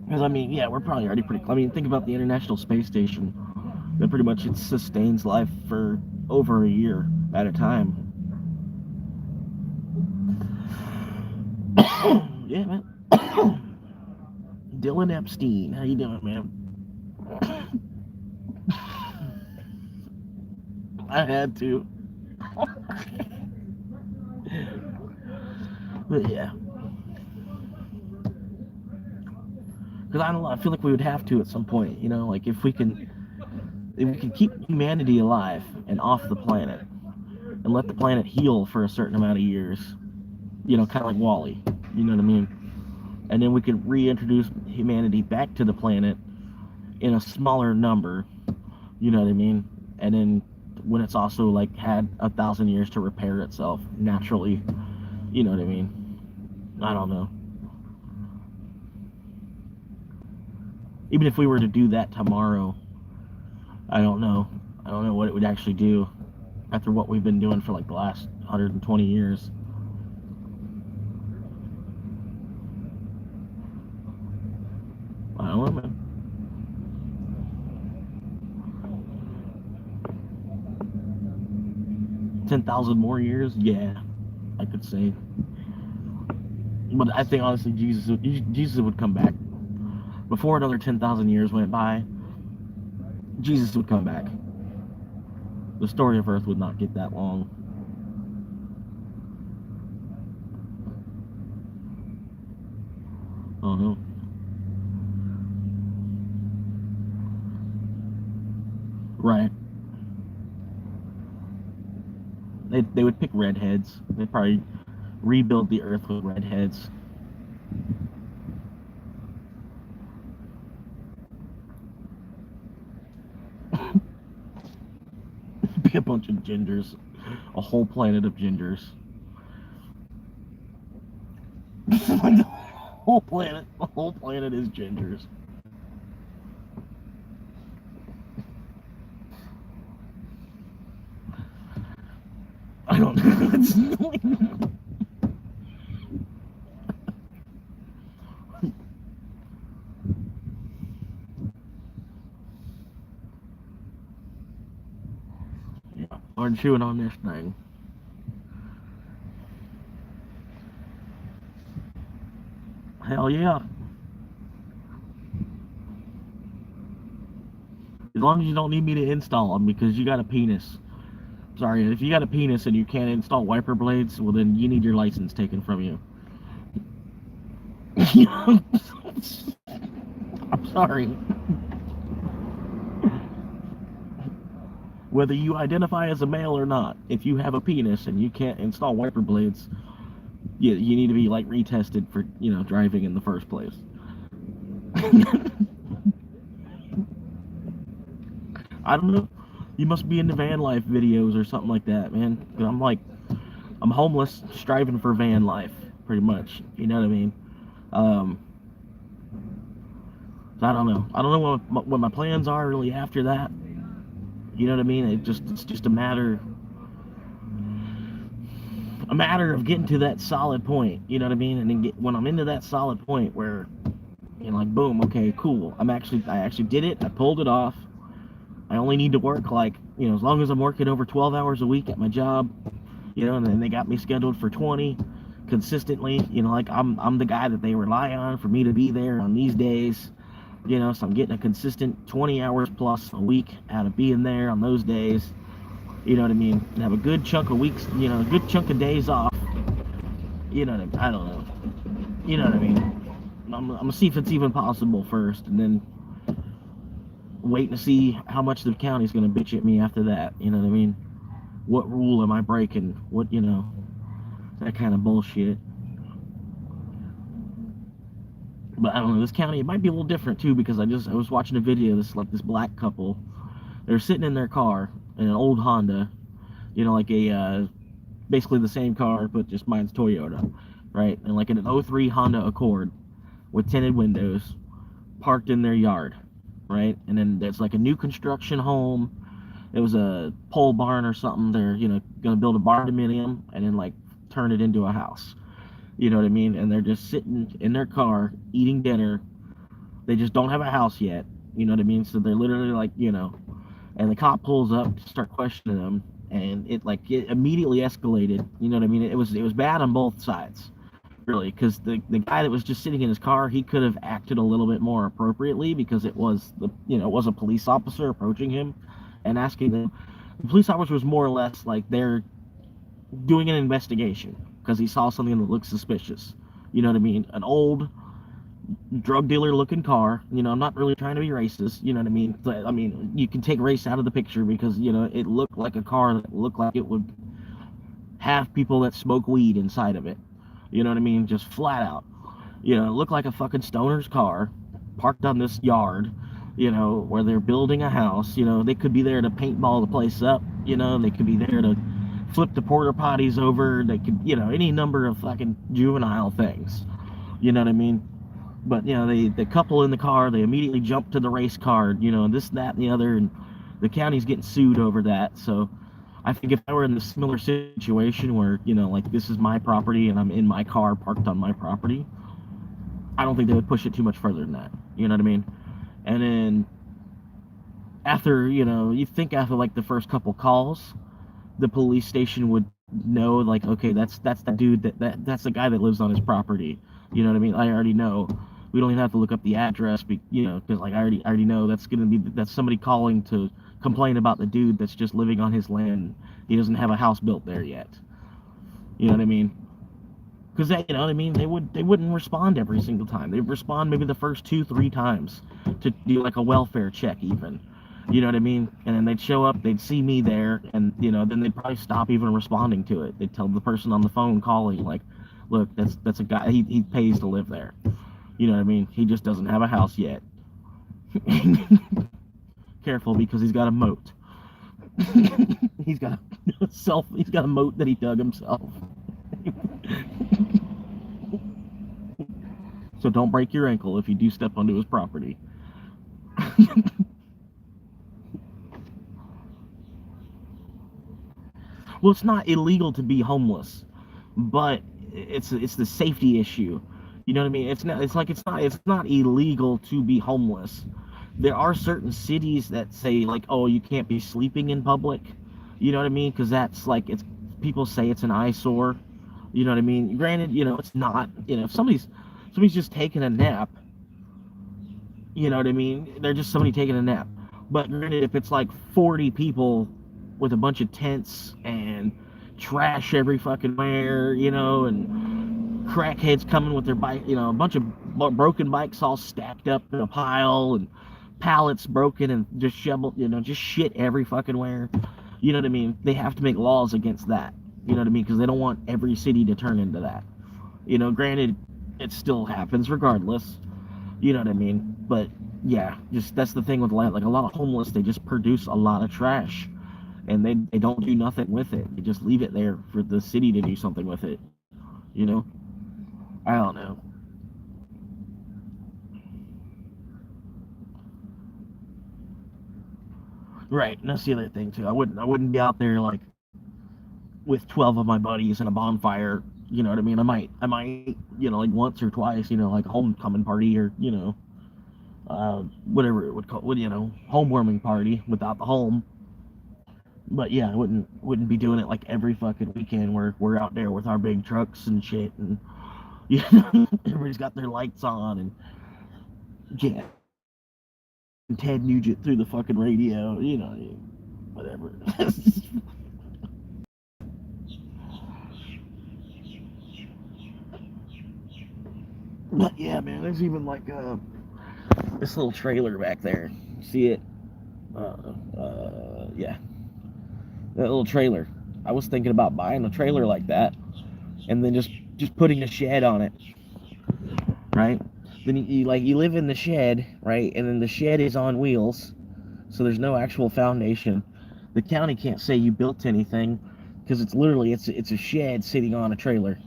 Because I mean, yeah, we're probably already pretty. I mean, think about the International Space Station. That pretty much it sustains life for over a year at a time. Yeah, man. Dylan Epstein, how you doing, man? I had to. But yeah. Because I don't know, I feel like we would have to at some point, like if we can keep humanity alive and off the planet and let the planet heal for a certain amount of years, kind of like Wally, you know what I mean? And then we could reintroduce humanity back to the planet in a smaller number, you know what I mean? And then when it's also like had 1,000 years to repair itself naturally, you know what I mean? I don't know. Even if we were to do that tomorrow, I don't know. I don't know what it would actually do after what we've been doing for like the last 120 years. I don't know, man. 10,000 more years? Yeah, I could say. But I think honestly, Jesus would come back before another 10,000 years went by. Jesus would come back. The story of Earth would not get that long. Oh no. Right. They would pick redheads. They'd probably rebuild the Earth with redheads. Be a bunch of gingers. A whole planet of gingers. Like the whole planet is gingers. I don't know. Yeah, I'm chewing on this thing. Hell yeah. As long as you don't need me to install them because you got a penis. Sorry, if you got a penis and you can't install wiper blades, well then you need your license taken from you. I'm sorry. Whether you identify as a male or not, if you have a penis and you can't install wiper blades, you need to be like retested for driving in the first place. I don't know. You must be into van life videos or something like that, man. 'Cause I'm homeless, striving for van life, pretty much. You know what I mean? Um, so I don't know. I don't know what my plans are really after that. You know what I mean? It's just a matter of getting to that solid point. You know what I mean? And then when I'm into that solid point where like boom, okay, cool. I actually did it. I pulled it off. I only need to work like as long as I'm working over 12 hours a week at my job, and then they got me scheduled for 20 consistently. Like I'm the guy that they rely on for me to be there on these days. So I'm getting a consistent 20 hours plus a week out of being there on those days. You know what I mean? And have a good chunk of weeks, a good chunk of days off. You know what I mean? I don't know. You know what I mean? I'm gonna see if it's even possible first, and then wait to see how much the county's gonna bitch at me after that. You know what I mean? What rule am I breaking? What that kind of bullshit. But I don't know. This county, it might be a little different too because I was watching a video. This black couple. They're sitting in their car in an old Honda. Like a basically the same car, but just mine's Toyota, right? And like an 03 Honda Accord with tinted windows, parked in their yard, right? And then there's like a new construction home. It was a pole barn or something. They're gonna build a barndominium and then like turn it into a house. You know what I mean? And they're just sitting in their car eating dinner. They just don't have a house yet. You know what I mean? So they're literally like, and the cop pulls up to start questioning them, and it immediately escalated. You know what I mean? It was bad on both sides, really, because the guy that was just sitting in his car, he could have acted a little bit more appropriately because it was it was a police officer approaching him and asking them. The police officer was more or less like they're doing an investigation because he saw something that looked suspicious. You know what I mean? An old drug dealer looking car. I'm not really trying to be racist. You know what I mean? But, I mean, you can take race out of the picture because it looked like a car that looked like it would have people that smoke weed inside of it. You know what I mean? Just flat out. It looked like a fucking stoner's car parked on this yard. Where they're building a house. They could be there to paintball the place up. They could be there to flip the porta potties over. They could, any number of fucking juvenile things. You know what I mean? But the couple in the car, they immediately jump to the race card. This, that, and the other, and the county's getting sued over that. So I think if I were in a similar situation where like this is my property and I'm in my car parked on my property, I don't think they would push it too much further than that. You know what I mean? And then after you think after like the first couple calls, the police station would know like, okay, that's that dude that's the guy that lives on his property. You know what I mean? I already know. We don't even have to look up the address, because like I already know that's somebody calling to complain about the dude that's just living on his land. He doesn't have a house built there yet. You know what I mean? Because you know what I mean, they wouldn't respond every single time. They'd respond maybe the first 2-3 times to do like a welfare check even. You know what I mean? And then they'd show up, they'd see me there, and then they'd probably stop even responding to it. They'd tell the person on the phone calling, like, look, that's a guy, he pays to live there. You know what I mean? He just doesn't have a house yet. Careful, because he's got a moat. he's got a moat that he dug himself. So don't break your ankle if you do step onto his property. Well, it's not illegal to be homeless, but it's the safety issue. You know what I mean? It's not illegal to be homeless. There are certain cities that say like, oh, you can't be sleeping in public. You know what I mean? Because that's like it's people say it's an eyesore. You know what I mean? Granted, it's not. If somebody's just taking a nap, you know what I mean? They're just somebody taking a nap. But granted, if it's like 40 people with a bunch of tents and trash every fucking where, and crackheads coming with their bike, a bunch of broken bikes all stacked up in a pile and pallets broken and just shoveled, just shit every fucking where. You know what I mean? They have to make laws against that. You know what I mean? Because they don't want every city to turn into that. Granted, it still happens regardless. You know what I mean? But yeah, just that's the thing with like a lot of homeless, they just produce a lot of trash, and they don't do nothing with it. They just leave it there for the city to do something with it. You know? I don't know. Right, and that's the other thing too. I wouldn't be out there like with 12 of my buddies in a bonfire. You know what I mean? I might, like once or twice, like a homecoming party or, whatever it would call, homewarming party without the home. But yeah, I wouldn't be doing it like every fucking weekend where we're out there with our big trucks and shit, and everybody's got their lights on and yeah, and Ted Nugent through the fucking radio, whatever. But yeah, man, there's even like this little trailer back there. See it? Yeah, that little trailer. I was thinking about buying a trailer like that, and then just putting a shed on it, right? Then you live in the shed, right? And then the shed is on wheels, so there's no actual foundation. The county can't say you built anything because it's literally it's a shed sitting on a trailer,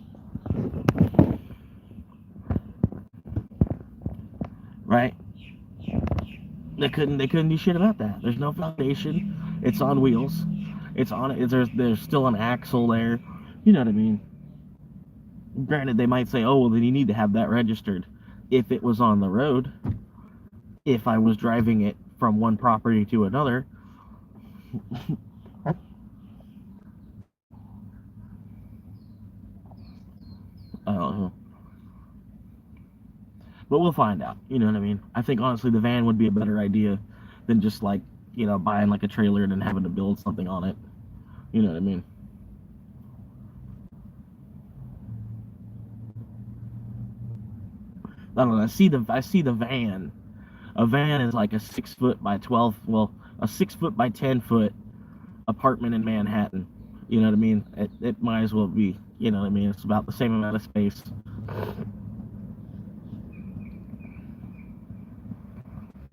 right? They couldn't do shit about that. There's no foundation. It's on wheels. It's on it. There's still an axle there. You know what I mean? Granted, they might say, oh, well, then you need to have that registered if it was on the road. If I was driving it from one property to another. I don't know. But we'll find out. You know what I mean? I think honestly the van would be a better idea than just like, buying like a trailer and then having to build something on it. You know what I mean? I don't know. I see the van. A van is like a 6 foot by 12, well, a 6 foot by 10 foot apartment in Manhattan. You know what I mean? It might as well be. You know what I mean? It's about the same amount of space.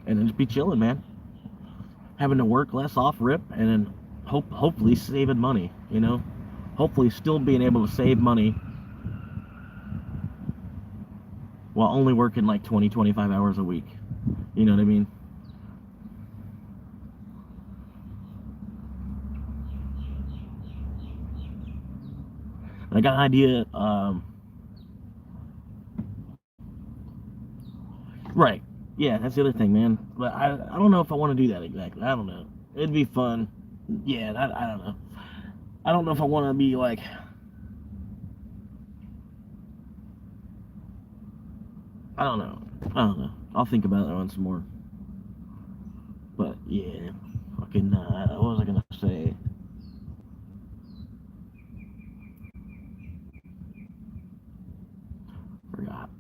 And then just be chilling, man. Having to work less off rip, and then hopefully saving money. Hopefully still being able to save money while only working like 20-25 hours a week. You know what I mean? I got an idea. Right. Yeah, that's the other thing, man. But I don't know if I want to do that exactly. I don't know. It'd be fun. Yeah, I don't know. I don't know if I want to be like. I don't know. I don't know. I'll think about that one some more. But yeah, fucking. What was I gonna say? Forgot.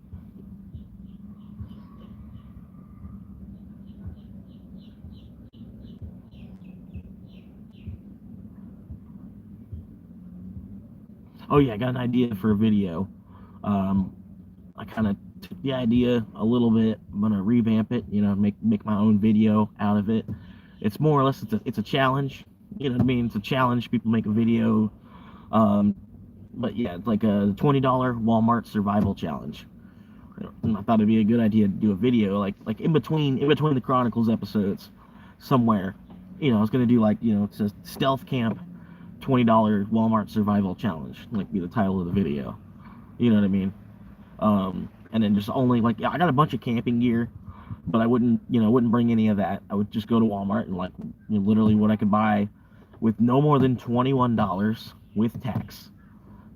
Oh yeah, I got an idea for a video. Um, I kind of took the idea a little bit. I'm gonna revamp it. Make my own video out of it. It's more or less it's a challenge. You know what I mean? It's a challenge. People make a video. Um, but yeah, it's like a $20 Walmart survival challenge. And I thought it'd be a good idea to do a video like in between the Chronicles episodes somewhere. I was gonna do like it's a stealth camp $20 Walmart survival challenge, like be the title of the video. You know what I mean? And then just only like I got a bunch of camping gear, but I wouldn't bring any of that. I would just go to Walmart and like literally what I could buy with no more than $21 with tax.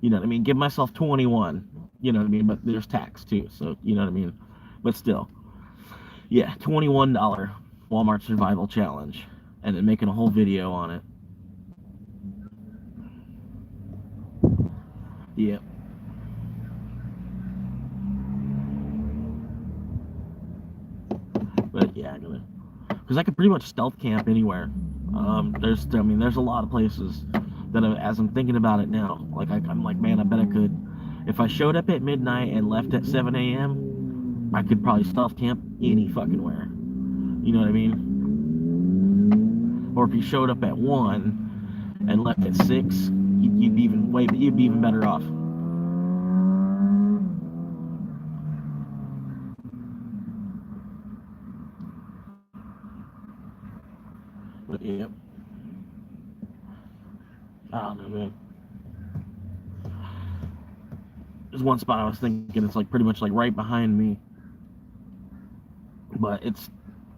You know what I mean? Give myself 21. You know what I mean? But there's tax too, so you know what I mean. But still, yeah, $21 Walmart survival challenge, and then making a whole video on it. Yeah, but yeah, I'm gonna because I could pretty much stealth camp anywhere. There's a lot of places that as I'm thinking about it now, like I'm like, man, I bet I could. If I showed up at midnight and left at 7 a.m., I could probably stealth camp any fucking where. You know what I mean? Or if you showed up at 1 and left at 6, you'd be even better off. But yeah, I don't know, man. There's one spot I was thinking it's like pretty much like right behind me, but it's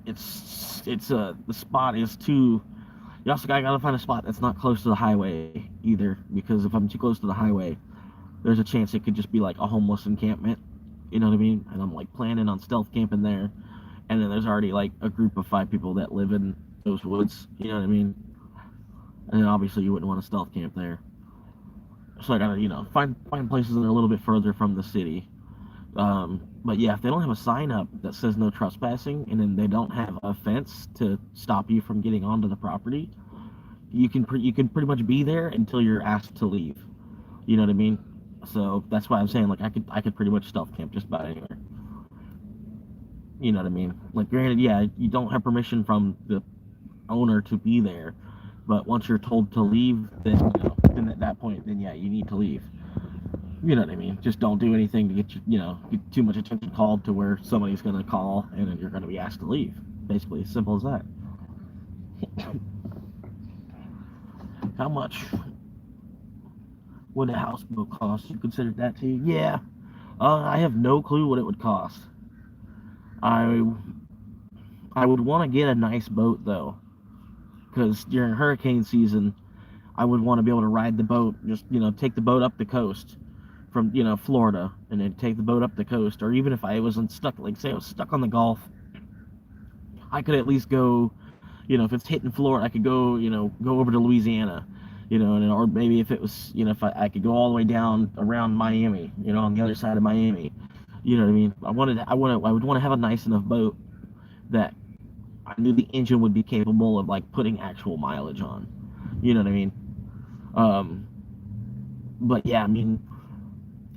the spot is too. You also gotta find a spot that's not close to the highway either, because if I'm too close to the highway, there's a chance it could just be like a homeless encampment. You know what I mean? And I'm like planning on stealth camping there, and then there's already like a group of 5 people that live in those woods. You know what I mean? And then obviously you wouldn't want to stealth camp there. So I gotta find places that are a little bit further from the city. But yeah, if they don't have a sign up that says no trespassing, and then they don't have a fence to stop you from getting onto the property, you can pretty much be there until you're asked to leave. You know what I mean? So that's why I'm saying like I could pretty much stealth camp just about anywhere. You know what I mean? Like granted, yeah, you don't have permission from the owner to be there, but once you're told to leave, then at that point, then yeah, you need to leave. You know what I mean? Just don't do anything to get too much attention called to where somebody's gonna call and then you're gonna be asked to leave. Basically, as simple as that. How much would a houseboat cost? You considered that too? Yeah. I have no clue what it would cost. I I would want to get a nice boat though, because during hurricane season, I would want to be able to ride the boat, just take the boat up the coast from Florida, and then take the boat up the coast. Or even if I wasn't stuck, like say I was stuck on the Gulf, I could at least go. If it's hitting Florida, I could go. Go over to Louisiana. And or maybe if it was, if I could go all the way down around Miami, on the other side of Miami. You know what I mean? I would want to have a nice enough boat that I knew the engine would be capable of like putting actual mileage on. You know what I mean? Um, but yeah, I mean,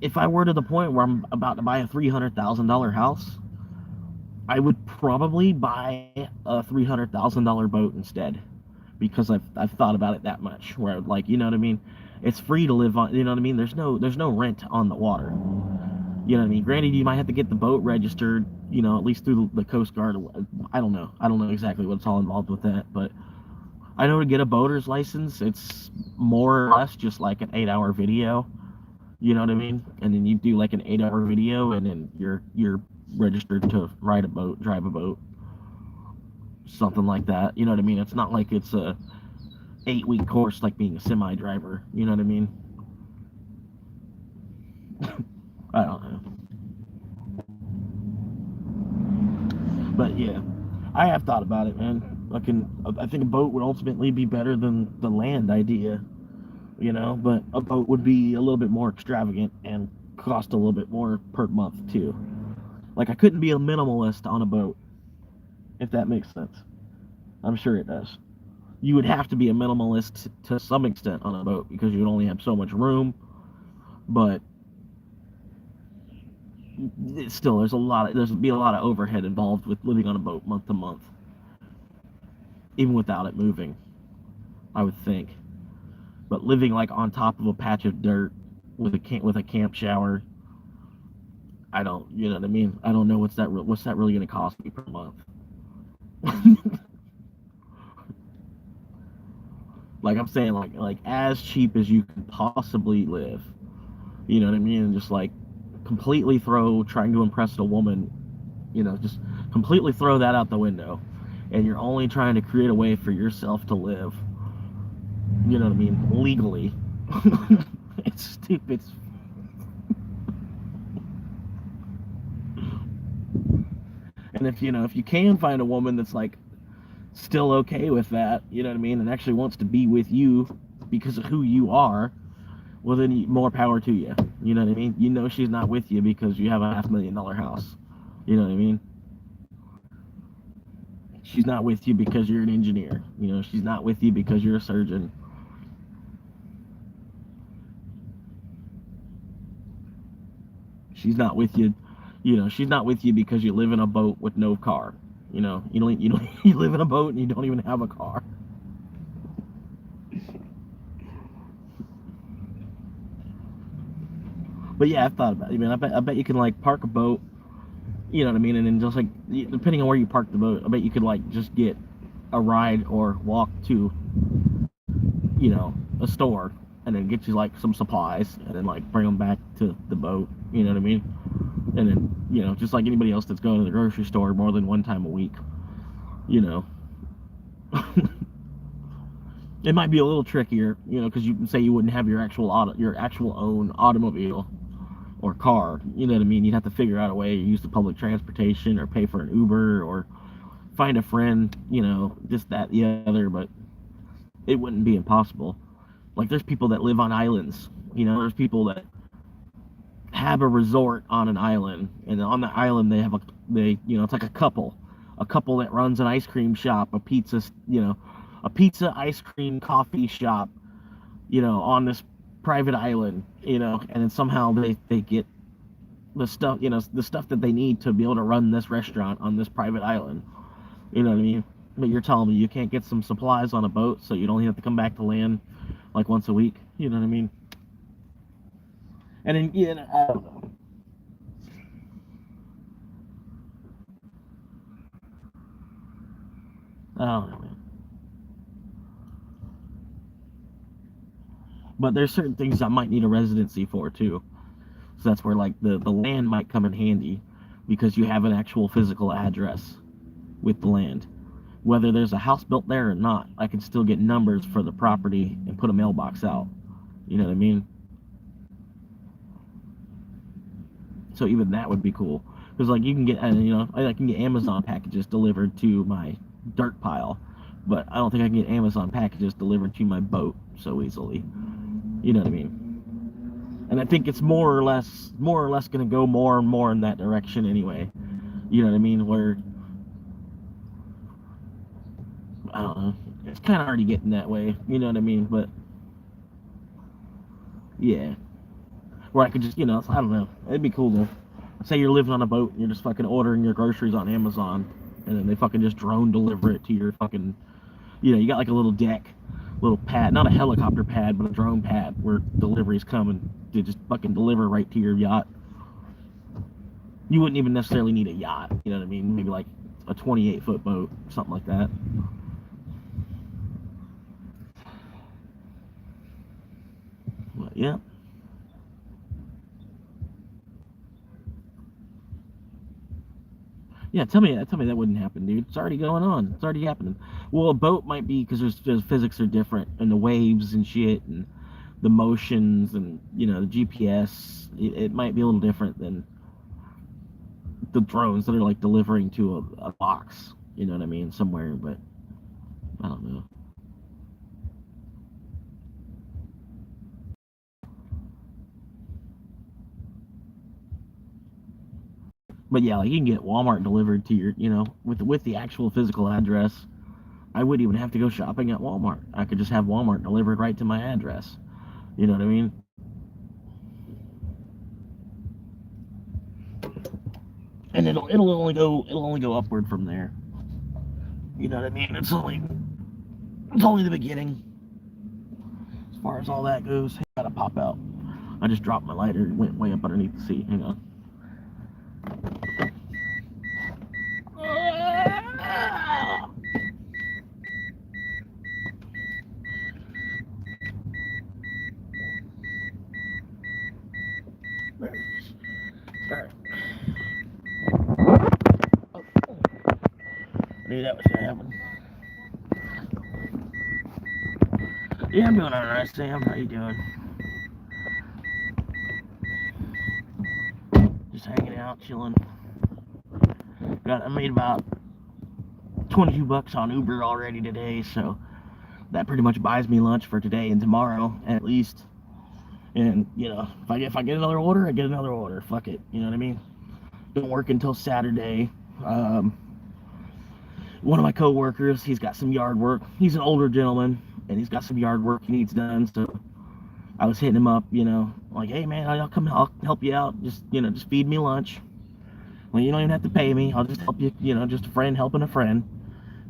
if I were to the point where I'm about to buy a $300,000 house, I would probably buy a $300,000 boat instead, because I've thought about it that much. Where like what I mean, it's free to live on. You know what I mean? There's no rent on the water. You know what I mean? Granted, you might have to get the boat registered. At least through the Coast Guard. I don't know. I don't know exactly what's all involved with that, but I know to get a boater's license, it's more or less just like an 8-hour video. You know what I mean? And then you do like an 8-hour video, and then you're registered to ride a boat, drive a boat, something like that. You know what I mean? It's not like it's a 8-week course like being a semi driver. You know what I mean? I don't know. Yeah, I have thought about it, man. I think a boat would ultimately be better than the land idea, but a boat would be a little bit more extravagant and cost a little bit more per month too. Like I couldn't be a minimalist on a boat, if that makes sense. I'm sure it does. You would have to be a minimalist to some extent on a boat because you would only have so much room, but still there's be a lot of overhead involved with living on a boat month to month, even without it moving, I would think. But living like on top of a patch of dirt with a camp shower, I don't, you know what I mean? I don't know what's that really going to cost me per month. Like I'm saying, like as cheap as you can possibly live. You know what I mean? And just like completely throw trying to impress a woman, just completely throw that out the window. And you're only trying to create a way for yourself to live. You know what I mean? Legally. It's stupid. And if you can find a woman that's like still okay with that, you know what I mean, and actually wants to be with you because of who you are, well then more power to you. You know what I mean? She's not with you because you have a $500,000 house. You know what I mean? She's not with you because you're an engineer. She's not with you because you're a surgeon. She's not with you. She's not with you because you live in a boat with no car. You live in a boat and you don't even have a car. But yeah, I've thought about it. I mean, I bet you can like park a boat. You know what I mean? And then just like depending on where you park the boat, I bet you could like just get a ride or walk to, a store and then get you like some supplies and then like bring them back to the boat. You know what I mean? And then just like anybody else that's going to the grocery store more than one time a week. You know, it might be a little trickier. Because you can say you wouldn't have your actual own automobile or car. You know what I mean? You'd have to figure out a way to use the public transportation or pay for an Uber or find a friend. This, that, the other. But it wouldn't be impossible. Like there's people that live on islands. There's people that have a resort on an island, and on the island it's like a couple that runs an ice cream shop, a pizza, ice cream, coffee shop, on this private island, and then somehow they get the stuff that they need to be able to run this restaurant on this private island. You know what I mean? But you're telling me you can't get some supplies on a boat, so you'd only have to come back to land like once a week. You know what I mean? And then, I don't know. I don't know, man. But there's certain things I might need a residency for too. So that's where like the land might come in handy because you have an actual physical address with the land. Whether there's a house built there or not, I can still get numbers for the property and put a mailbox out. You know what I mean? So even that would be cool because like you can get I can get Amazon packages delivered to my dirt pile, but I don't think I can get Amazon packages delivered to my boat so easily. You know what I mean? And I think it's more or less going to go more and more in that direction anyway. You know what I mean? Where I don't know, it's kind of already getting that way. You know what I mean? But yeah, where I could just I don't know, it'd be cool to say you're living on a boat and you're just fucking ordering your groceries on Amazon, and then they fucking just drone deliver it to your fucking, you got like a little deck, little pad, not a helicopter pad, but a drone pad where deliveries come and they just fucking deliver right to your yacht. You wouldn't even necessarily need a yacht, you know what I mean? Maybe like a 28-foot boat, something like that. But yeah. Yeah, tell me that wouldn't happen, dude. It's already going on. It's already happening. Well, a boat might be because there's physics are different and the waves and shit and the motions and the GPS. It might be a little different than the drones that are like delivering to a box, you know what I mean, somewhere, but I don't know. But yeah, like you can get Walmart delivered to your, with the actual physical address. I wouldn't even have to go shopping at Walmart. I could just have Walmart delivered right to my address. You know what I mean? And it'll only go upward from there. You know what I mean? It's only the beginning as far as all that goes. Hey, gotta pop out. I just dropped my lighter and went way up underneath the seat. Hang on. Alright. I knew that was gonna happen. Yeah, I'm doing alright, Sam. How you doing? Just hanging out, chilling. I made about $22 on Uber already today, so that pretty much buys me lunch for today and tomorrow at least. And if I get another order, I get another order. Fuck it, you know what I mean? Don't work until Saturday. One of my coworkers, he's got some yard work. He's an older gentleman, and he's got some yard work he needs done. So I was hitting him up, like, hey man, I'll help you out. Just feed me lunch. Well, you don't even have to pay me. I'll just help you. Just a friend helping a friend.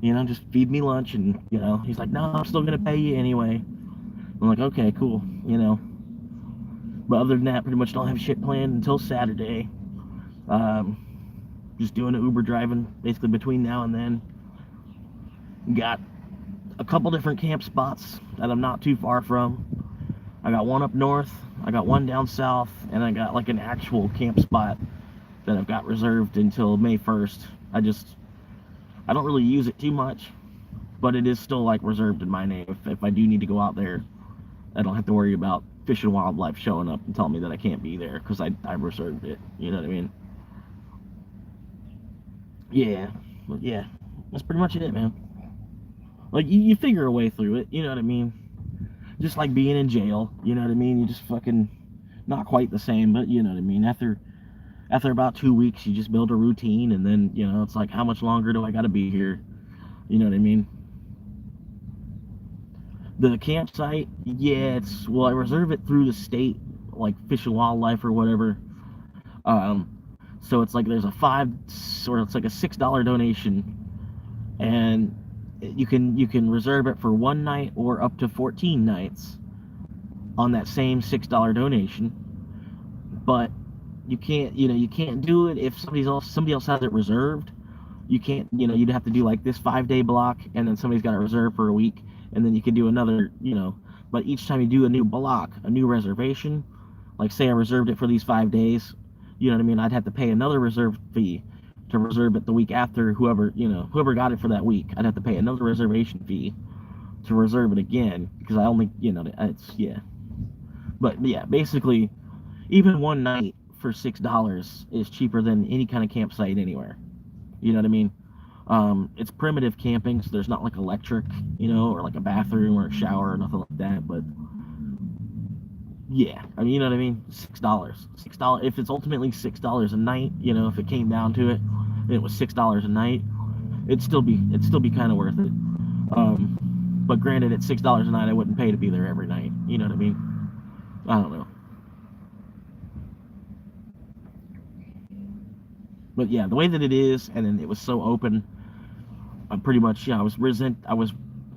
Just feed me lunch, and he's like, no, I'm still gonna pay you anyway. I'm like, okay, cool. But other than that, pretty much don't have shit planned until Saturday. Just doing the Uber driving basically between now and then. Got a couple different camp spots that I'm not too far from. I got one up north, I got one down south, and I got like an actual camp spot that I've got reserved until May 1st. I don't really use it too much, but it is still like reserved in my name. If I do need to go out there, I don't have to worry about Fish and Wildlife showing up and telling me that I can't be there because I reserved it. You know what I mean? Yeah, but yeah, that's pretty much it, man. Like you figure a way through it. You know what I mean? Just like being in jail. You know what I mean? You just fucking not quite the same, but you know what I mean. After about 2 weeks, you just build a routine, and then it's like, how much longer do I got to be here? You know what I mean? The campsite, yeah, I reserve it through the state, like Fish and Wildlife or whatever. So it's like there's it's like a $6 donation, and you can reserve it for one night or up to 14 nights on that same $6 donation. But you can't do it if somebody else has it reserved. You can't, you'd have to do like this 5-day block, and then somebody's got it reserved for a week, and then you can do another, but each time you do a new block, a new reservation, like say I reserved it for these 5 days, you know what I mean? I'd have to pay another reserve fee to reserve it the week after. Whoever got it for that week, I'd have to pay another reservation fee to reserve it again, because I only, it's, yeah. But yeah, basically, even one night for $6 is cheaper than any kind of campsite anywhere. You know what I mean? It's primitive camping, so there's not like electric, or like a bathroom or a shower or nothing like that. But yeah, I mean, you know what I mean? $6. If it's ultimately $6 a night, if it came down to it, and it was $6 a night, it'd still be kind of worth it. But granted, at $6 a night, I wouldn't pay to be there every night. You know what I mean? I don't know. But yeah, the way that it is, and then it was so open, I pretty much, I was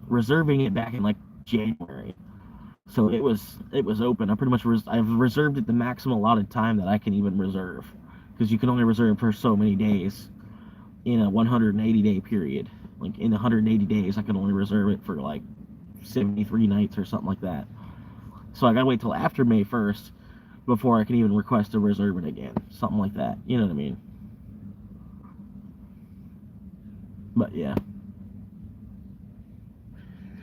reserving it back in like January, so it was open. I've reserved it the maximum allotted time that I can even reserve, because you can only reserve for so many days in a 180-day period. Like in 180 days, I can only reserve it for like 73 nights or something like that. So I gotta wait till after May 1st before I can even request to reserve it again, something like that. You know what I mean? But yeah,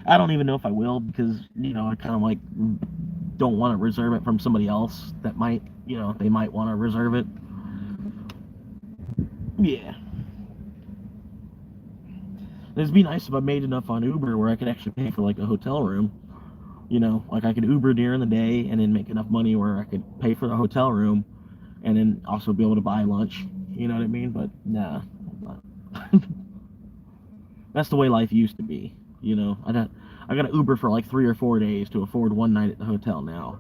I don't even know if I will, because I kind of like don't want to reserve it from somebody else that might, they might want to reserve it. Yeah. It'd be nice if I made enough on Uber where I could actually pay for like a hotel room. You know, like I could Uber during the day and then make enough money where I could pay for the hotel room and then also be able to buy lunch. You know what I mean? But nah, that's the way life used to be. You know, I got to Uber for like 3 or 4 days to afford one night at the hotel now.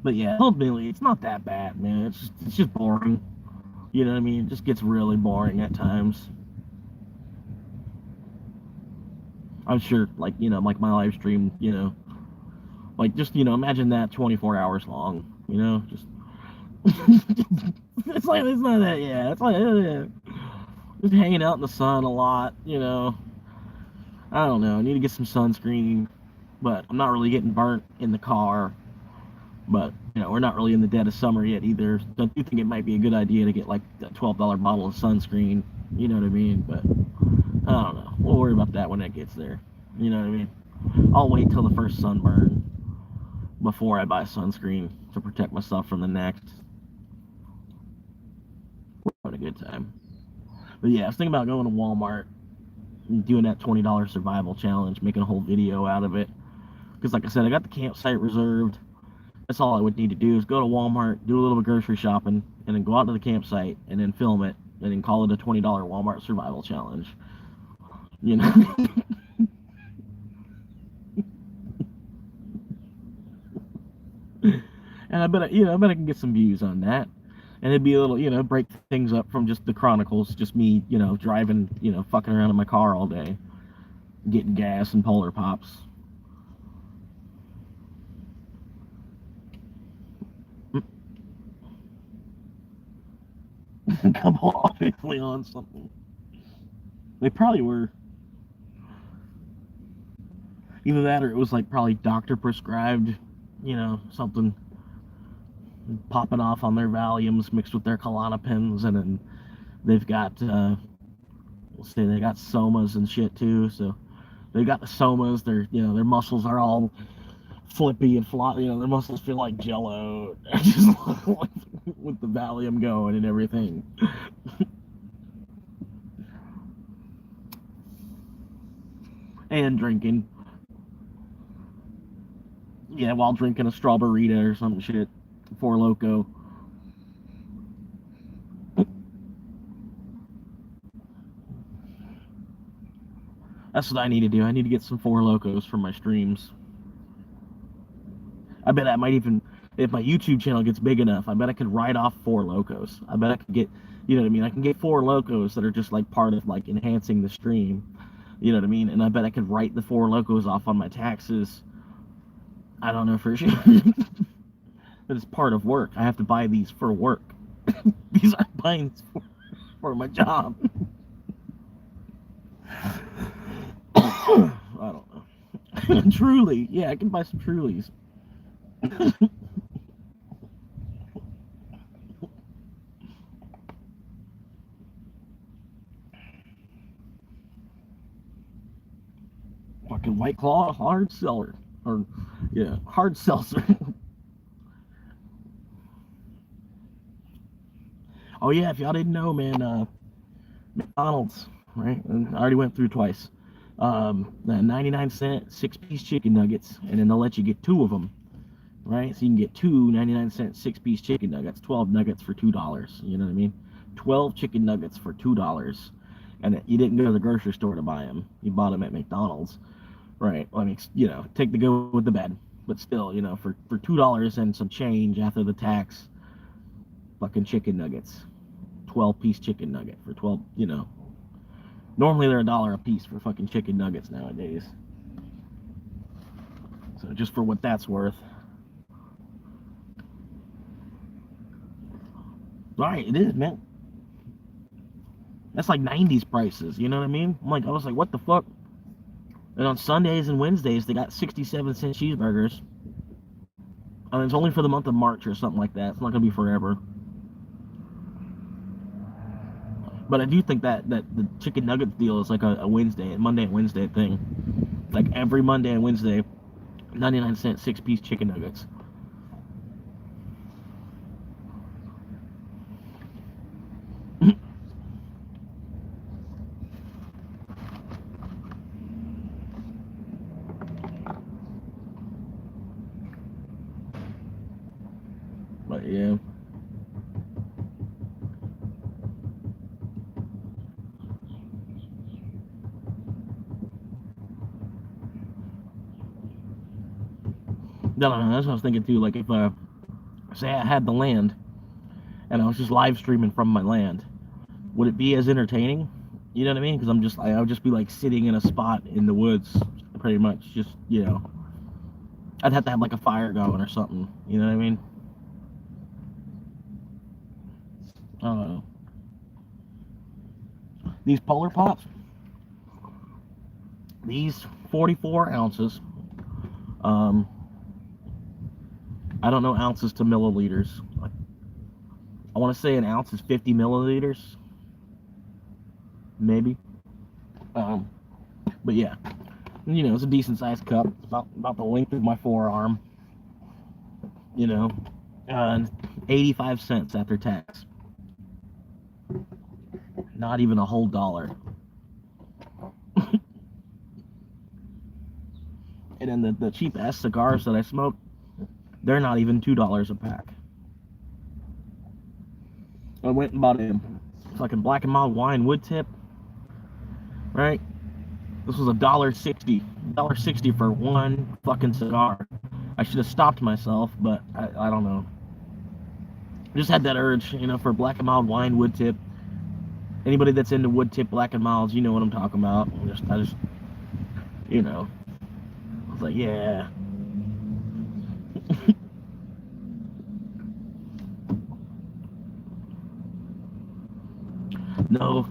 But yeah, ultimately, it's not that bad, man. It's just boring. You know what I mean? It just gets really boring at times. I'm sure, like like my live stream, like just imagine that 24 hours long. Just it's not that, yeah. It's like just hanging out in the sun a lot. I don't know. I need to get some sunscreen, but I'm not really getting burnt in the car. But we're not really in the dead of summer yet either. Don't you think it might be a good idea to get like a $12 bottle of sunscreen? You know what I mean? But I don't know. We'll worry about that when it gets there. You know what I mean? I'll wait till the first sunburn before I buy sunscreen to protect myself from the next. We're having a good time. But yeah, I was thinking about going to Walmart and doing that $20 survival challenge, making a whole video out of it. Because like I said, I got the campsite reserved. That's all I would need to do is go to Walmart, do a little bit of grocery shopping, and then go out to the campsite and then film it, and then call it a $20 Walmart survival challenge. You know? And I bet I can get some views on that. And it'd be a little, break things up from just the Chronicles, just me, driving, fucking around in my car all day, getting gas and Polar Pops. Come obviously on something. They probably were. Either that or it was like probably doctor prescribed, something popping off on their Valiums mixed with their Klonopins, and then they've got, we'll say they got somas and shit too. So they got the somas. Their muscles are all flippy and flop. Their muscles feel like Jello, just with the Valium going and everything. And drinking. Yeah, while drinking a strawberryta or some shit. Four Loco. That's what I need to do. I need to get some Four Locos for my streams. I bet I might even, if my YouTube channel gets big enough, I bet I could write off Four Locos. I bet I could get, you know what I mean? I can get Four Locos that are just like part of like enhancing the stream. You know what I mean? And I bet I could write the Four Locos off on my taxes. I don't know for sure. But it's part of work. I have to buy these for work. These aren't buying for my job. I don't know. Truly. Yeah, I can buy some Trulies. Fucking White Claw hard seller. Or, yeah, hard seltzer. Oh, yeah, if y'all didn't know, man, McDonald's, right? I already went through twice. The 99-cent 6-piece chicken nuggets, and then they'll let you get two of them, right? So you can get two 99-cent 6-piece chicken nuggets, 12 nuggets for $2. You know what I mean? 12 chicken nuggets for $2. And you didn't go to the grocery store to buy them. You bought them at McDonald's, right? Well, I mean, take the good with the bad. But still, for $2 and some change after the tax, fucking chicken nuggets. 12-piece chicken nugget for 12, Normally they're $1 a piece for fucking chicken nuggets nowadays. So just for what that's worth. Right, it is, man. That's like 90s prices, you know what I mean? I was like, what the fuck? And on Sundays and Wednesdays, they got 67-cent cheeseburgers. And it's only for the month of March or something like that. It's not gonna be forever. But I do think that the chicken nuggets deal is like a Monday and Wednesday thing. Like every Monday and Wednesday, 99-cent 6-piece chicken nuggets. But yeah. No, that's what I was thinking too. Like if say I had the land and I was just live streaming from my land, would it be as entertaining? You know what I mean? Because I would just be like sitting in a spot in the woods, pretty much. Just I'd have to have like a fire going or something. You know what I mean? I don't know. These Polar Pops, these 44 ounces. I don't know ounces to milliliters. I want to say an ounce is 50 milliliters, maybe. But yeah, it's a decent sized cup, about the length of my forearm. And 85 cents after tax. Not even a whole dollar. And then the cheap ass cigars that I smoke, they're not even $2 a pack. I went and bought a fucking Black and Mild wine wood tip, right? This was $1.60 for one fucking cigar. I should have stopped myself, but I don't know. I just had that urge, for Black and Mild wine wood tip. Anybody that's into wood tip Black and Milds, you know what I'm talking about. I just I was like, yeah. No,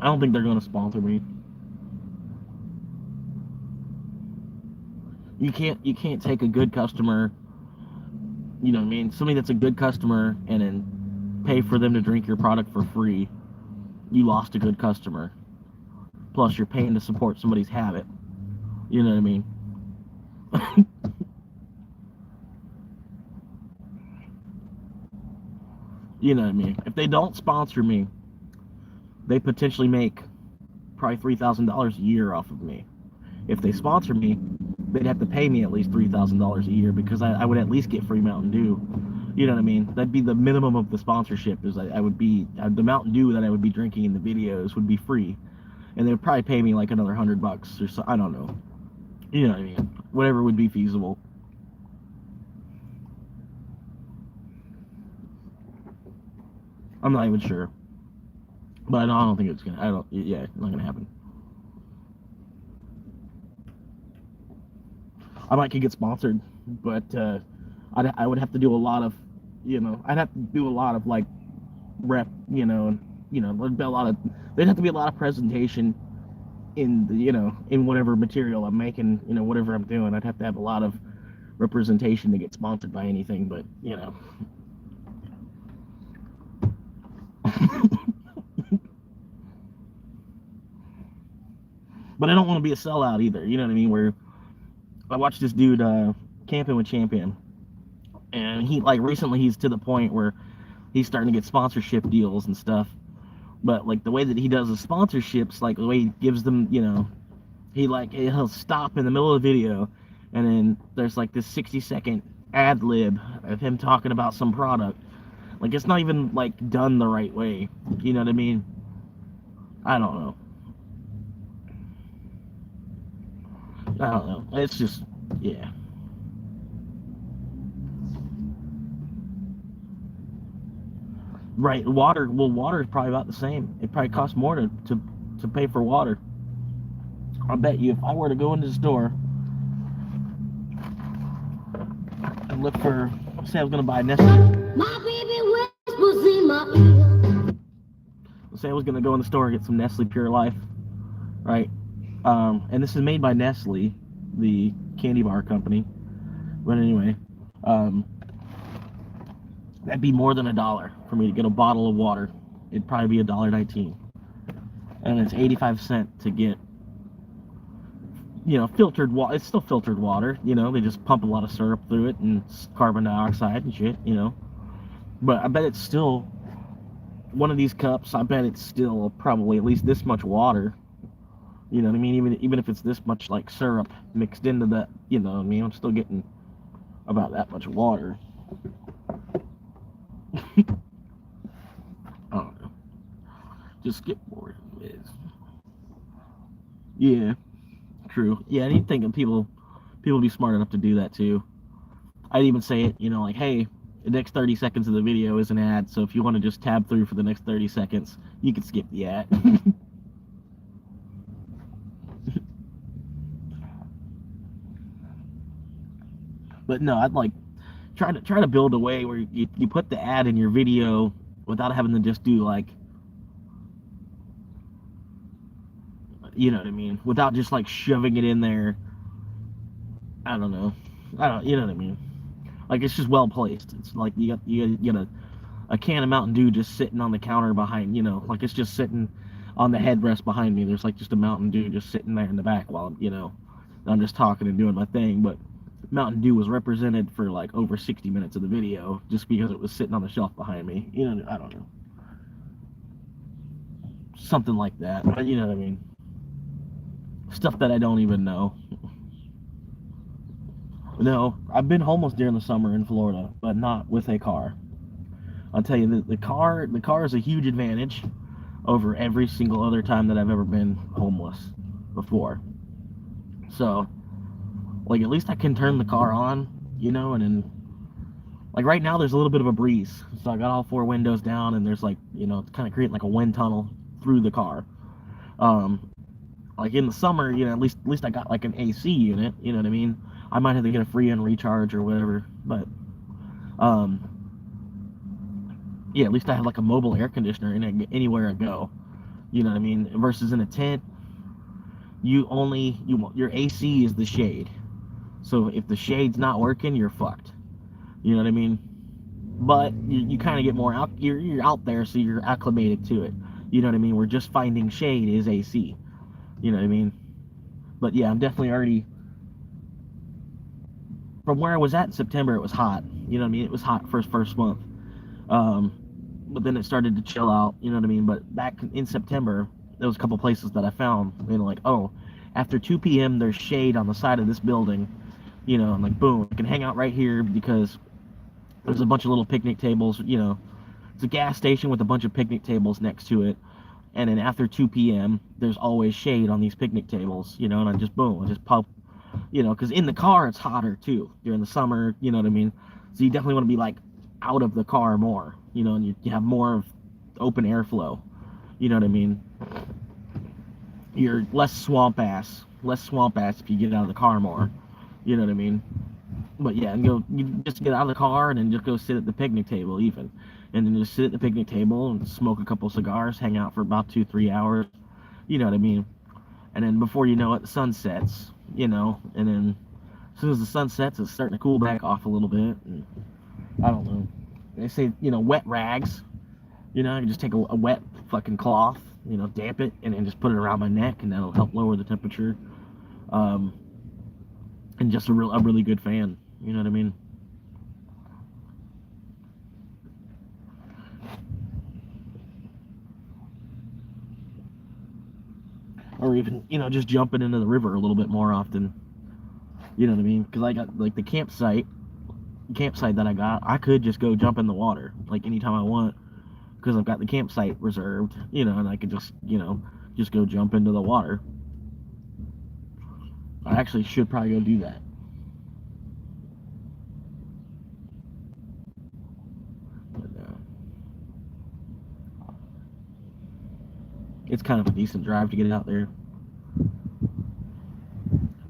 I don't think they're going to sponsor me. You can't take a good customer, you know what I mean? Somebody that's a good customer and then pay for them to drink your product for free. You lost a good customer. Plus, you're paying to support somebody's habit. You know what I mean? You know what I mean? If they don't sponsor me, they potentially make probably $3,000 a year off of me. If they sponsor me, they'd have to pay me at least $3,000 a year because I would at least get free Mountain Dew. You know what I mean? That'd be the minimum of the sponsorship. Is I would be the Mountain Dew that I would be drinking in the videos would be free, and they would probably pay me like another $100 or so. I don't know. You know what I mean? Whatever would be feasible. I'm not even sure, but I don't think it's gonna. I don't. Yeah, it's not gonna happen. I might could get sponsored, but I would have to do a lot of, I'd have to do a lot of like rep, and there'd be a lot of, there'd have to be a lot of presentation in the, in whatever material I'm making, whatever I'm doing. I'd have to have a lot of representation to get sponsored by anything, but but I don't want to be a sellout either. You know what I mean? Where I watched this dude camping with Champion, and he recently he's to the point where he's starting to get sponsorship deals and stuff. But like the way that he does the sponsorships, like the way he gives them, he'll stop in the middle of the video, and then there's like this 60-second ad lib of him talking about some product. Like it's not even like done the right way. You know what I mean? I don't know. I don't know. It's just, yeah. Right, water. Well, water is probably about the same. It probably costs more to pay for water. I bet you if I were to go into the store and look for, say I was going to buy Nestle. My baby whispers in my ear. Say I was going to go in the store and get some Nestle Pure Life, right? And this is made by Nestle, the candy bar company. But anyway, Um, that'd be more than $1 for me to get a bottle of water. It'd probably be $1.19, and it's 85 cents to get, filtered water. It's still filtered water. They just pump a lot of syrup through it and carbon dioxide and shit. But I bet it's still one of these cups. I bet it's still probably at least this much water. You know what I mean? Even if it's this much like syrup mixed into that, you know what I mean? I'm still getting about that much water. I don't know. Just get bored. Yeah, true. Yeah, I need to think of people be smart enough to do that too. I'd even say it, like, hey, the next 30 seconds of the video is an ad, so if you want to just tab through for the next 30 seconds, you can skip the ad. But no, I'd like try to build a way where you put the ad in your video without having to just do like, you know what I mean, without just like shoving it in there. I don't know. You know what I mean? Like it's just well placed. It's like you get a can of Mountain Dew just sitting on the counter behind, like it's just sitting on the headrest behind me. There's like just a Mountain Dew just sitting there in the back while I'm just talking and doing my thing. But Mountain Dew was represented for like over 60 minutes of the video just because it was sitting on the shelf behind me. I don't know. Something like that. But you know what I mean? Stuff that I don't even know. No, I've been homeless during the summer in Florida, but not with a car. I'll tell you that the car is a huge advantage over every single other time that I've ever been homeless before. So, like, at least I can turn the car on, and then, like, right now there's a little bit of a breeze. So I got all four windows down, and there's, like, it's kind of creating, like, a wind tunnel through the car. Like, in the summer, at least I got, like, an AC unit, you know what I mean? I might have to get a free and recharge or whatever, but, yeah, at least I have, like, a mobile air conditioner in anywhere I go. You know what I mean? Versus in a tent, your AC is the shade. So if the shade's not working, you're fucked. You know what I mean? But you kind of get more out. You're out there, so you're acclimated to it. You know what I mean? We're just finding shade is AC. You know what I mean? But yeah, I'm definitely already. From where I was at in September, it was hot. You know what I mean? It was hot first month. Um, but then it started to chill out. You know what I mean? But back in September, there was a couple places that I found. Like, oh, after 2 p.m. there's shade on the side of this building. I'm like, boom, I can hang out right here because there's a bunch of little picnic tables. It's a gas station with a bunch of picnic tables next to it. And then after 2 p.m., there's always shade on these picnic tables. And I just pop, because in the car it's hotter too during the summer. You know what I mean? So you definitely want to be like out of the car more. And you have more of open airflow. You know what I mean? You're less swamp ass if you get out of the car more. You know what I mean? But yeah, and you just get out of the car and then just go sit at the picnic table even. And then just sit at the picnic table and smoke a couple cigars, hang out for about 2-3 hours. You know what I mean? And then before you know it, the sun sets, and then as soon as the sun sets, it's starting to cool back off a little bit. And I don't know. They say, wet rags. You can just take a wet fucking cloth, damp it, and then just put it around my neck, and that'll help lower the temperature. And just a really good fan. You know what I mean? Or even, just jumping into the river a little bit more often. You know what I mean? Because I got, like, the campsite that I got, I could just go jump in the water, like, anytime I want, because I've got the campsite reserved, and I could just go jump into the water. I actually should probably go do that. But, it's kind of a decent drive to get out there.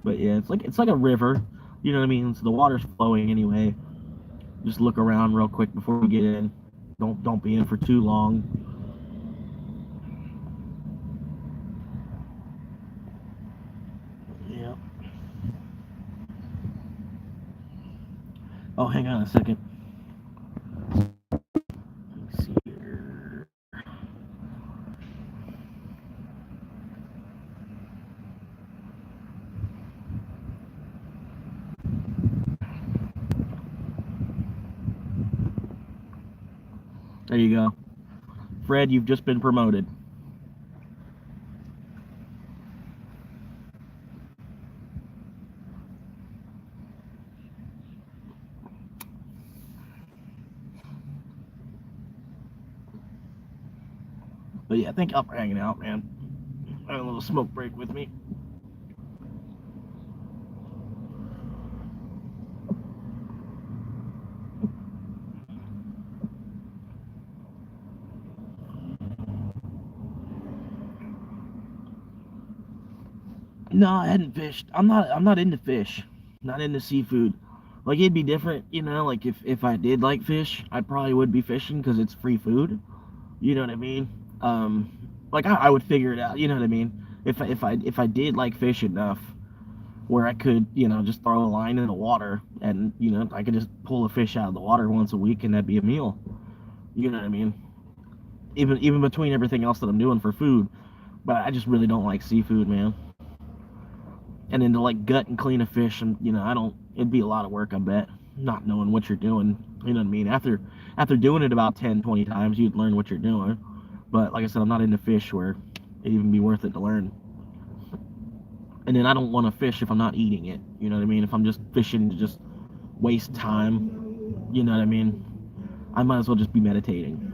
But yeah, it's like a river. You know what I mean? So the water's flowing anyway. Just look around real quick before we get in. Don't be in for too long. Yeah. Oh, hang on a second. Let's see here. There you go. Fred, you've just been promoted. But yeah, thank y'all for hanging out, man. Having a little smoke break with me. No, I hadn't fished. I'm not into fish. Not into seafood. Like it'd be different, you know, like if I did like fish, I probably would be fishing because it's free food. You know what I mean? Um like I would figure it out, you know what I mean? If I did like fish enough where I could, you know, just throw a line in the water and, you know, I could just pull a fish out of the water once a week and that'd be a meal. You know what I mean? Even between everything else that I'm doing for food. But I just really don't like seafood, man. And then to like gut and clean a fish, and you know, I don't. It'd be a lot of work, I bet. Not knowing what you're doing, you know what I mean. After doing it about 10, 20 times, you'd learn what you're doing. But like I said, I'm not into fish where it'd even be worth it to learn. And then I don't want to fish if I'm not eating it. You know what I mean? If I'm just fishing to just waste time, you know what I mean? I might as well just be meditating.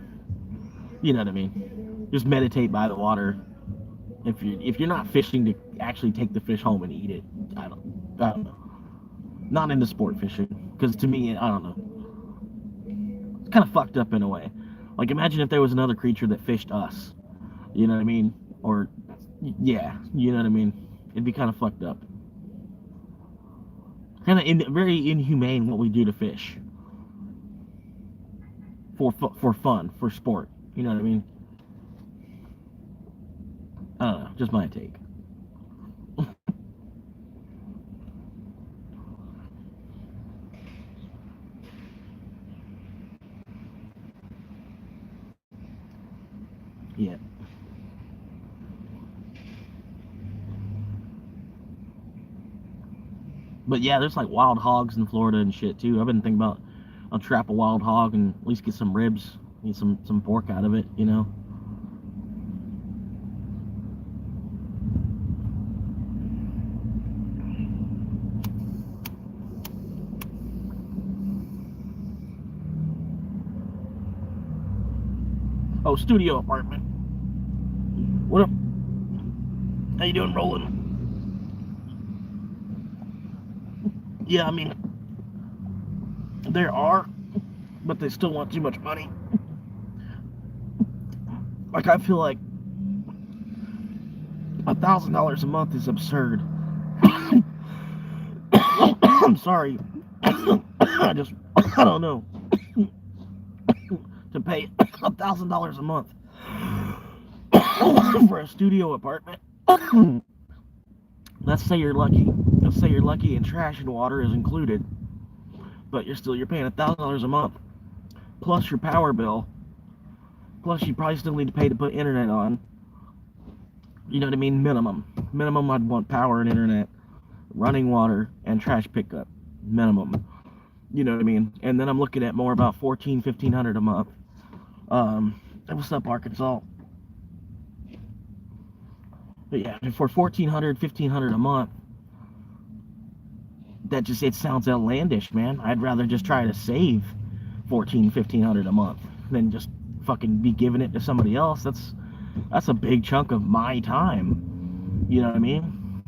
You know what I mean? Just meditate by the water. If you're not fishing to actually take the fish home and eat it, I don't know. Not into sport fishing because to me, I don't know. It's kind of fucked up in a way. Like imagine if there was another creature that fished us. You know what I mean? Or yeah, you know what I mean? It'd be kind of fucked up. Kind of very inhumane what we do to fish for fun, for sport. You know what I mean? I don't know. Just my take. Yeah. But yeah, there's like wild hogs in Florida and shit too. I've been thinking about I'll trap a wild hog and at least get some ribs, get some pork out of it, you know. Oh, studio apartment. What up? How you doing, Roland? Yeah, I mean, there are, but they still want too much money. Like I feel like $1,000 a month is absurd. I'm sorry. I just I don't know to pay $1,000 a month for a studio apartment. Let's say you're lucky. Let's say you're lucky and trash and water is included, but you're paying $1,000 a month plus your power bill. Plus you probably still need to pay to put internet on. You know what I mean? Minimum I'd want power and internet, running water, and trash pickup. Minimum. You know what I mean? And then I'm looking at more about 1,500 a month. What's up, Arkansas? But yeah, for 1,500 a month, it sounds outlandish, man. I'd rather just try to save 1,500 a month than just fucking be giving it to somebody else. That's a big chunk of my time. You know what I mean?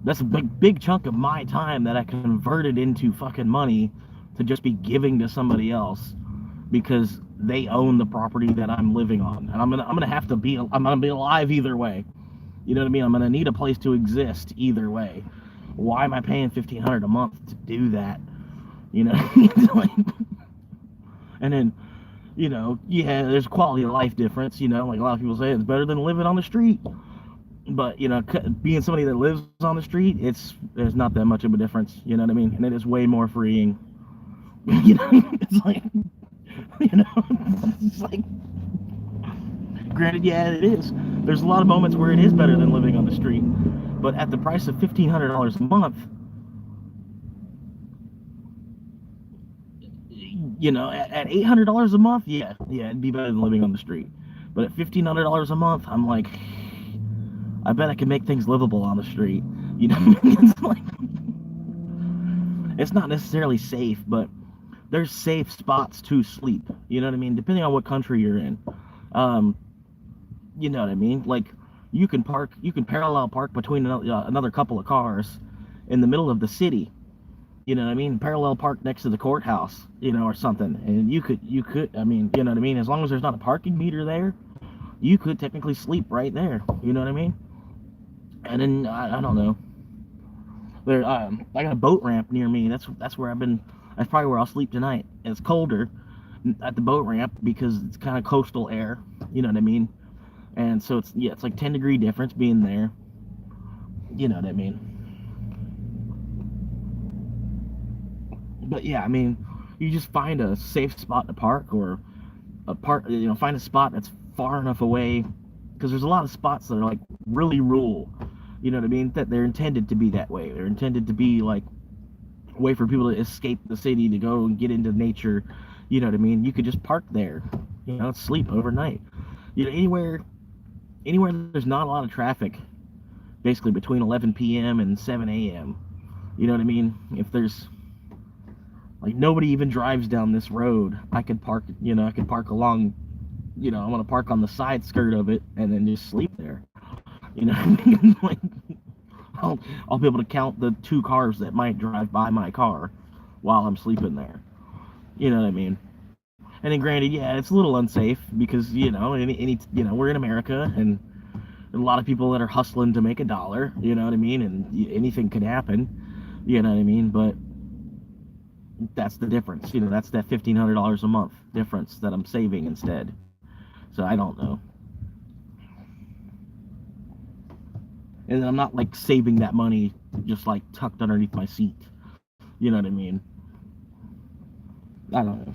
That's a big chunk of my time that I converted into fucking money to just be giving to somebody else because they own the property that I'm living on, and I'm gonna be alive either way. You know what I mean? I'm gonna need a place to exist either way. Why am I paying 1,500 a month to do that? You know, and then, yeah, there's quality of life difference. You know, like a lot of people say, it's better than living on the street. But being somebody that lives on the street, there's not that much of a difference. You know what I mean? And it is way more freeing. It's like it's like granted, yeah, it is. There's a lot of moments where it is better than living on the street, but at the price of $1,500 a month, at $800 a month, yeah, it'd be better than living on the street. But at $1,500 a month, I'm like, I bet I can make things livable on the street. It's like it's not necessarily safe, but there's safe spots to sleep. You know what I mean? Depending on what country you're in. Um, you know what I mean? Like you can parallel park between another couple of cars in the middle of the city. You know what I mean? Parallel park next to the courthouse, or something. And I mean, you know what I mean? As long as there's not a parking meter there, you could technically sleep right there. You know what I mean? And then I don't know. I got a boat ramp near me. That's where I've been. That's probably where I'll sleep tonight. And it's colder at the boat ramp because it's kind of coastal air. You know what I mean? And so it's like 10-degree difference being there. You know what I mean? But yeah, I mean, you just find a safe spot to park, or find a spot that's far enough away, because there's a lot of spots that are like really rural. You know what I mean? That they're intended to be that way. They're intended to be like a way for people to escape the city, to go and get into nature. You know what I mean? You could just park there, sleep overnight. Anywhere there's not a lot of traffic, basically between 11 p.m. and 7 a.m. You know what I mean? If there's like nobody even drives down this road, I could park. I could park along. I'm gonna park on the side skirt of it and then just sleep there. Like I'll be able to count the 2 cars that might drive by my car while I'm sleeping there. You know what I mean? And then granted, yeah, it's a little unsafe because we're in America, and a lot of people that are hustling to make a dollar. You know what I mean? And anything could happen. You know what I mean? But that's the difference. That's that $1,500 a month difference that I'm saving instead. So I don't know. And I'm not like saving that money just like tucked underneath my seat. You know what I mean? I don't know.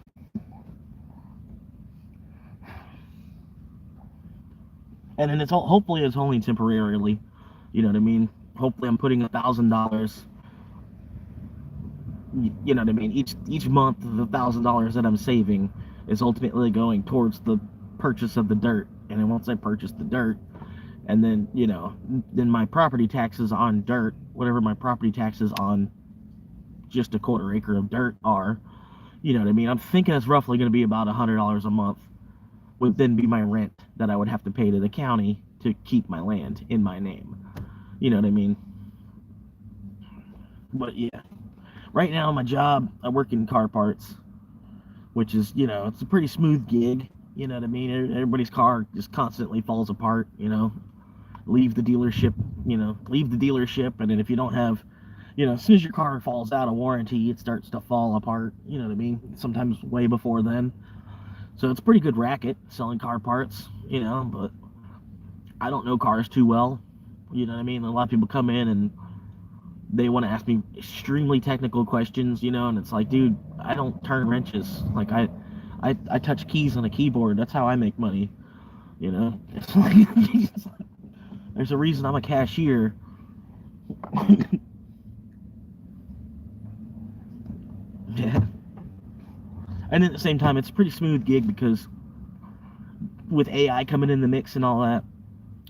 And then hopefully it's only temporarily. You know what I mean? Hopefully I'm putting $1,000. You know what I mean? Each month, the $1,000 that I'm saving is ultimately going towards the purchase of the dirt. And then once I purchase the dirt, and then then my property taxes on dirt, whatever my property taxes on just a quarter acre of dirt are, you know what I mean? I'm thinking it's roughly going to be about $100 a month, would then be my rent that I would have to pay to the county to keep my land in my name. You know what I mean? But yeah, right now my job, I work in car parts, which is it's a pretty smooth gig. You know what I mean? Everybody's car just constantly falls apart. Leave the dealership, and then if you don't have, as soon as your car falls out of warranty, it starts to fall apart. You know what I mean? Sometimes way before then. So it's a pretty good racket selling car parts. But I don't know cars too well. You know what I mean? A lot of people come in and they want to ask me extremely technical questions, and it's like, dude, I don't turn wrenches. Like I touch keys on a keyboard. That's how I make money. It's like there's a reason I'm a cashier. Yeah. And at the same time, it's a pretty smooth gig because with AI coming in the mix and all that,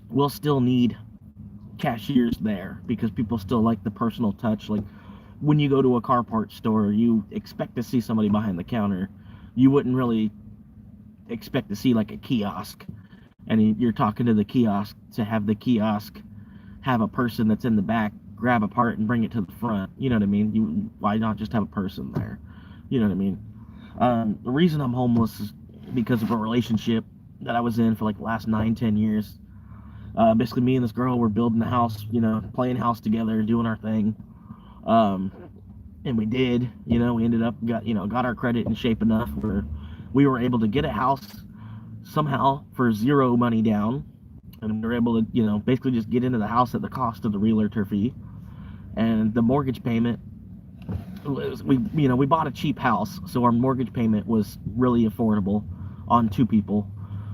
we'll still need cashiers there because people still like the personal touch. Like when you go to a car parts store, you expect to see somebody behind the counter. You wouldn't really expect to see like a kiosk, and you're talking to the kiosk to have the kiosk have a person that's in the back grab a part and bring it to the front. You know what I mean? Why not just have a person there? You know what I mean? The reason I'm homeless is because of a relationship that I was in for like the last 9-10 years. Basically, me and this girl were building the house, playing house together, doing our thing. And we did, we ended up got our credit in shape enough where we were able to get a house somehow for 0 money down. and we were able to, basically just get into the house at the cost of the realtor fee. And the mortgage payment we bought a cheap house, so our mortgage payment was really affordable on two people.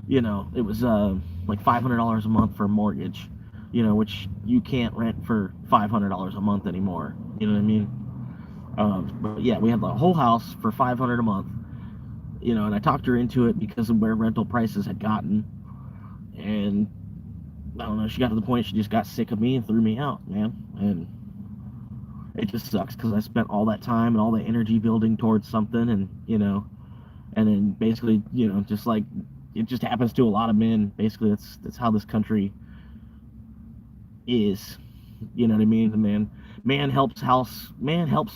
It was like $500 a month for a mortgage, which you can't rent for $500 a month anymore. You know what I mean? But yeah, we had the whole house for $500 a month. And I talked her into it because of where rental prices had gotten, and I don't know, she got to the point she just got sick of me and threw me out, man. And it just sucks because I spent all that time and all the energy building towards something, and then basically, just like it just happens to a lot of men. Basically, that's how this country is. You know what I mean? The man helps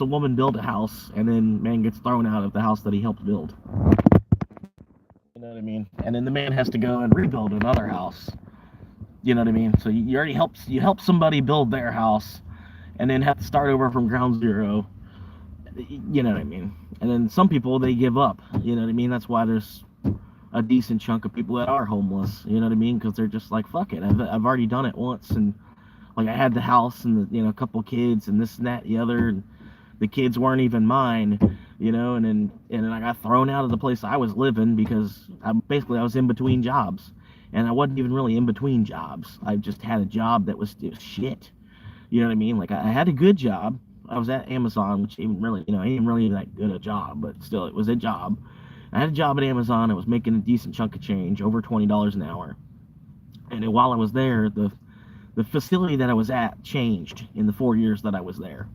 a woman build a house, and then man gets thrown out of the house that he helped build. You know what I mean? And then the man has to go and rebuild another house. You know what I mean? So you help somebody build their house, and then have to start over from ground zero. You know what I mean? And then some people, they give up. You know what I mean? That's why there's a decent chunk of people that are homeless. You know what I mean? Because they're just like, fuck it. I've already done it once, and like I had the house and a couple kids and this and that and the other, and the kids weren't even mine. And then I got thrown out of the place I was living because I was in between jobs, and I wasn't even really in between jobs. I just had a job that was shit. You know what I mean? Like I had a good job. I was at Amazon, which even really, ain't really that good a job, but still, it was a job. I had a job at Amazon. I was making a decent chunk of change, over $20 an hour. And then while I was there, the facility that I was at changed in the 4 years that I was there.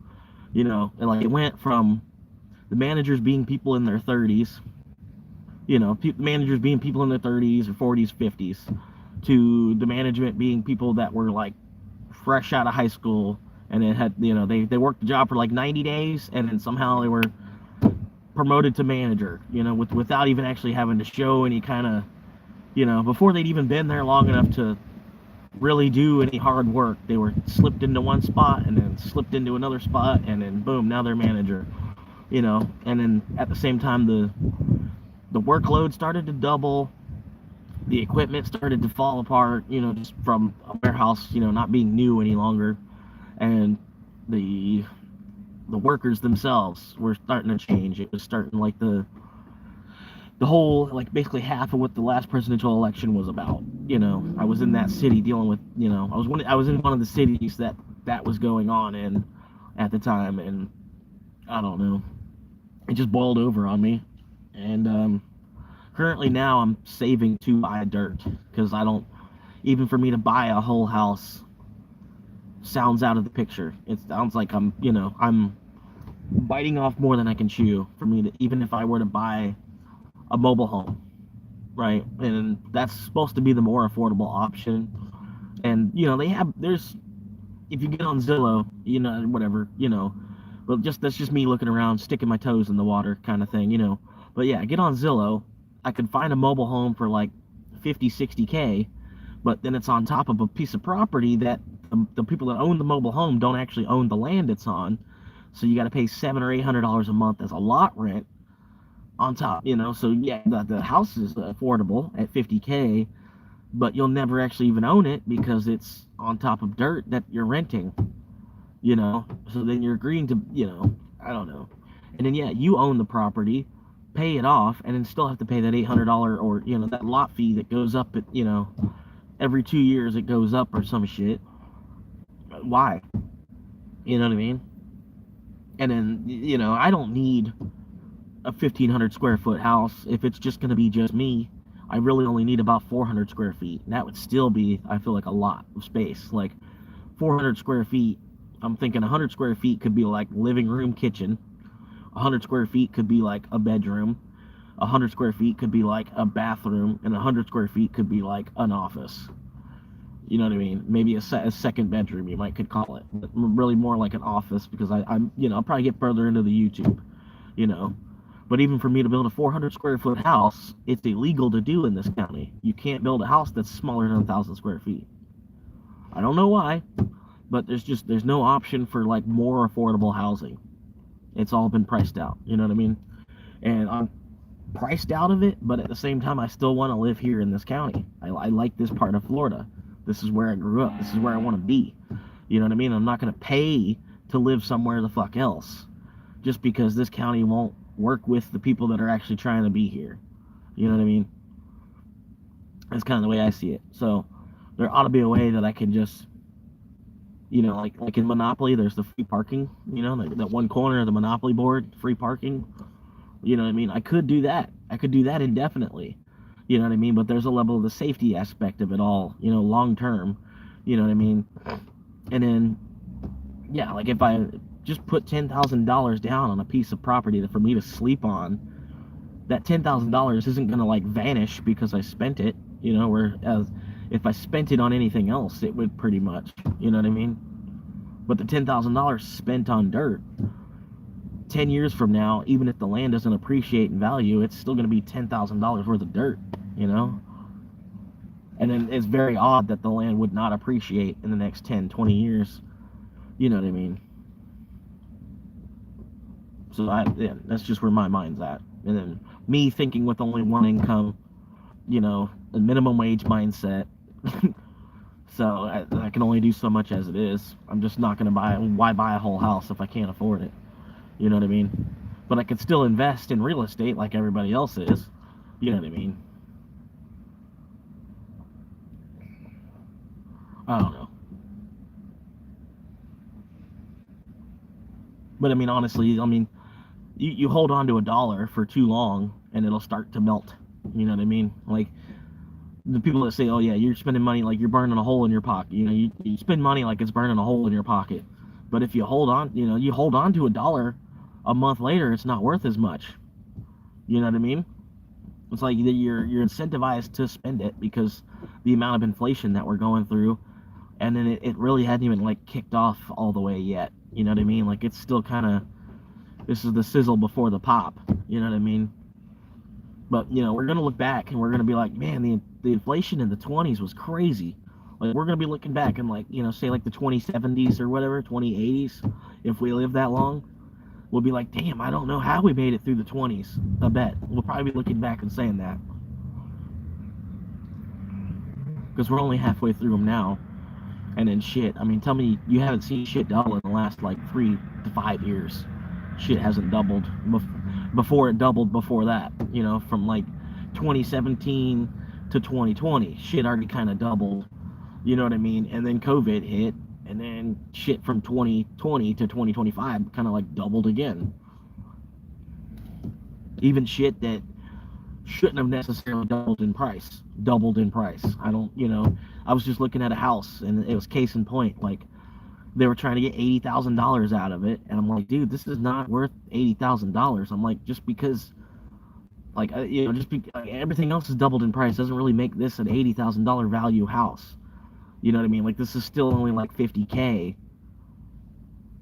And like it went from the managers being people in their 30s, managers being people in their 30s or 40s, 50s, to the management being people that were like fresh out of high school, and it had, they worked the job for like 90 days, and then somehow they were promoted to manager, without even actually having to show any kind of, before they'd even been there long enough to really do any hard work. They were slipped into one spot and then slipped into another spot, and then boom, now they're manager. And then at the same time, the workload started to double. The equipment started to fall apart, just from a warehouse, not being new any longer. And the workers themselves were starting to change. It was starting like the whole, like basically half of what the last presidential election was about. I was in that city dealing with, I was in one of the cities that was going on in at the time, and I don't know, it just boiled over on me. And currently now I'm saving to buy dirt, because even for me to buy a whole house sounds out of the picture. It sounds like I'm biting off more than I can chew for me to, even if I were to buy a mobile home, right? And that's supposed to be the more affordable option. And there's, if you get on Zillow, whatever, but that's just me looking around, sticking my toes in the water kind of thing, But yeah, get on Zillow. I could find a mobile home for like 50, 60K, but then it's on top of a piece of property that the people that own the mobile home don't actually own the land it's on. So you got to pay $700 or $800 a month as a lot rent on top, So yeah, the house is affordable at 50K, but you'll never actually even own it because it's on top of dirt that you're renting, So then you're agreeing to, I don't know. And then yeah, you own the property, pay it off, and then still have to pay that $800 or that lot fee that goes up at every 2 years it goes up or some shit. Why? You know what I mean? And then I don't need a 1,500 square foot house if it's just going to be just me. I really only need about 400 square feet. And that would still be, I feel like, a lot of space. Like 400 square feet, I'm thinking 100 square feet could be like living room, kitchen. 100 square feet could be like a bedroom. 100 square feet could be like a bathroom, and 100 square feet could be like an office. You know what I mean? Maybe a second bedroom, you could call it. But really more like an office, because I'm I'll probably get further into the YouTube, But even for me to build a 400 square foot house, it's illegal to do in this county. You can't build a house that's smaller than 1,000 square feet. I don't know why, but there's no option for like more affordable housing. It's all been priced out. You know what I mean? And I'm priced out of it, but at the same time, I still want to live here in this county. I like this part of Florida. This is where I grew up. This is where I want to be. You know what I mean? I'm not going to pay to live somewhere the fuck else just because this county won't work with the people that are actually trying to be here. You know what I mean? That's kind of the way I see it. So there ought to be a way that I can just, like in Monopoly, there's the free parking, that one corner of the Monopoly board, free parking. You know what I mean? I could do that. I could do that indefinitely. You know what I mean? But there's a level of the safety aspect of it all, long term. You know what I mean? And then, yeah, like if I just put $10,000 down on a piece of property for me to sleep on, that $10,000 isn't going to like vanish because I spent it, whereas if I spent it on anything else, it would pretty much, you know what I mean? But the $10,000 spent on dirt, 10 years from now, even if the land doesn't appreciate in value, it's still going to be $10,000 worth of dirt, And then it's very odd that the land would not appreciate in the next 10, 20 years. You know what I mean? So that's just where my mind's at. And then me thinking with only one income, a minimum wage mindset. So I can only do so much as it is. I'm just not going to why buy a whole house if I can't afford it? You know what I mean? But I could still invest in real estate like everybody else is. You know what I mean? I don't know. But I mean, honestly, you hold on to a dollar for too long and it'll start to melt. You know what I mean? Like the people that say, oh yeah, you're spending money like you're burning a hole in your pocket. You spend money like it's burning a hole in your pocket. But if you hold on, you hold on to a dollar, a month later, it's not worth as much. You know what I mean? It's like you're incentivized to spend it because the amount of inflation that we're going through, and then it really hadn't even like kicked off all the way yet. You know what I mean? Like it's still kind of, this is the sizzle before the pop. You know what I mean? But we're gonna look back and we're gonna be like, man, the inflation in the 20s was crazy. Like we're gonna be looking back and like, say like the 2070s or whatever, 2080s, if we live that long, we'll be like, damn, I don't know how we made it through the 20s. I bet we'll probably be looking back and saying that because we're only halfway through them now. And then shit, I mean, tell me you haven't seen shit double in the last like 3 to 5 years. Shit hasn't doubled before it doubled before that, from like 2017 to 2020. Shit already kind of doubled, you know what I mean? And then COVID hit, and then shit from 2020 to 2025 kind of like doubled again. Even shit that shouldn't have necessarily doubled in price. I don't, I was just looking at a house and it was case in point. Like they were trying to get $80,000 out of it, and I'm like, dude, this is not worth $80,000. I'm like, just because, like, everything else is doubled in price doesn't really make this an $80,000 value house. You know what I mean? Like this is still only like $50K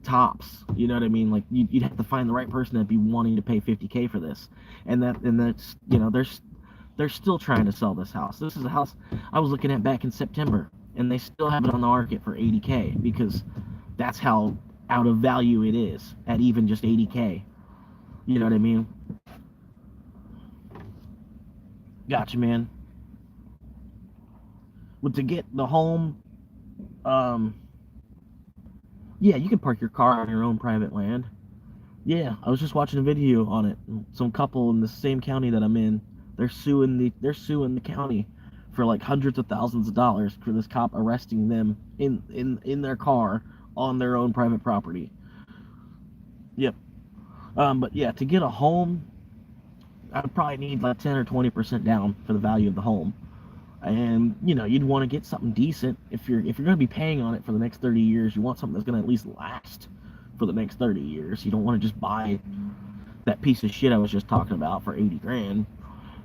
tops. You know what I mean? Like you'd have to find the right person that'd be wanting to pay $50K for this, and that's they're still trying to sell this house. This is a house I was looking at back in September, and they still have it on the market for $80K because that's how out of value it is at even just $80K. You know what I mean? Gotcha, man. But to get the home, yeah, you can park your car on your own private land. Yeah, I was just watching a video on it. Some couple in the same county that I'm in, they're suing the county for like hundreds of thousands of dollars for this cop arresting them in their car on their own private property. Yep. But yeah, to get a home, I'd probably need like 10 or 20% down for the value of the home. And you'd want to get something decent. If you're going to be paying on it for the next 30 years, you want something that's going to at least last for the next 30 years. You don't want to just buy that piece of shit I was just talking about for 80 grand.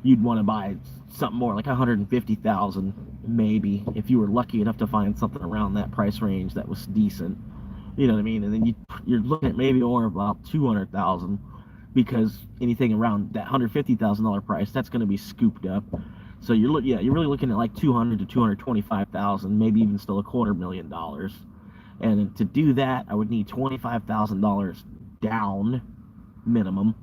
You'd want to buy something more like 150,000 maybe, if you were lucky enough to find something around that price range that was decent. You know what I mean? And then you're looking at maybe more about 200,000, because anything around that $150,000 price, that's going to be scooped up. So you're really looking at like 200 to 225,000, maybe even still $250,000. And to do that, I would need $25,000 down minimum.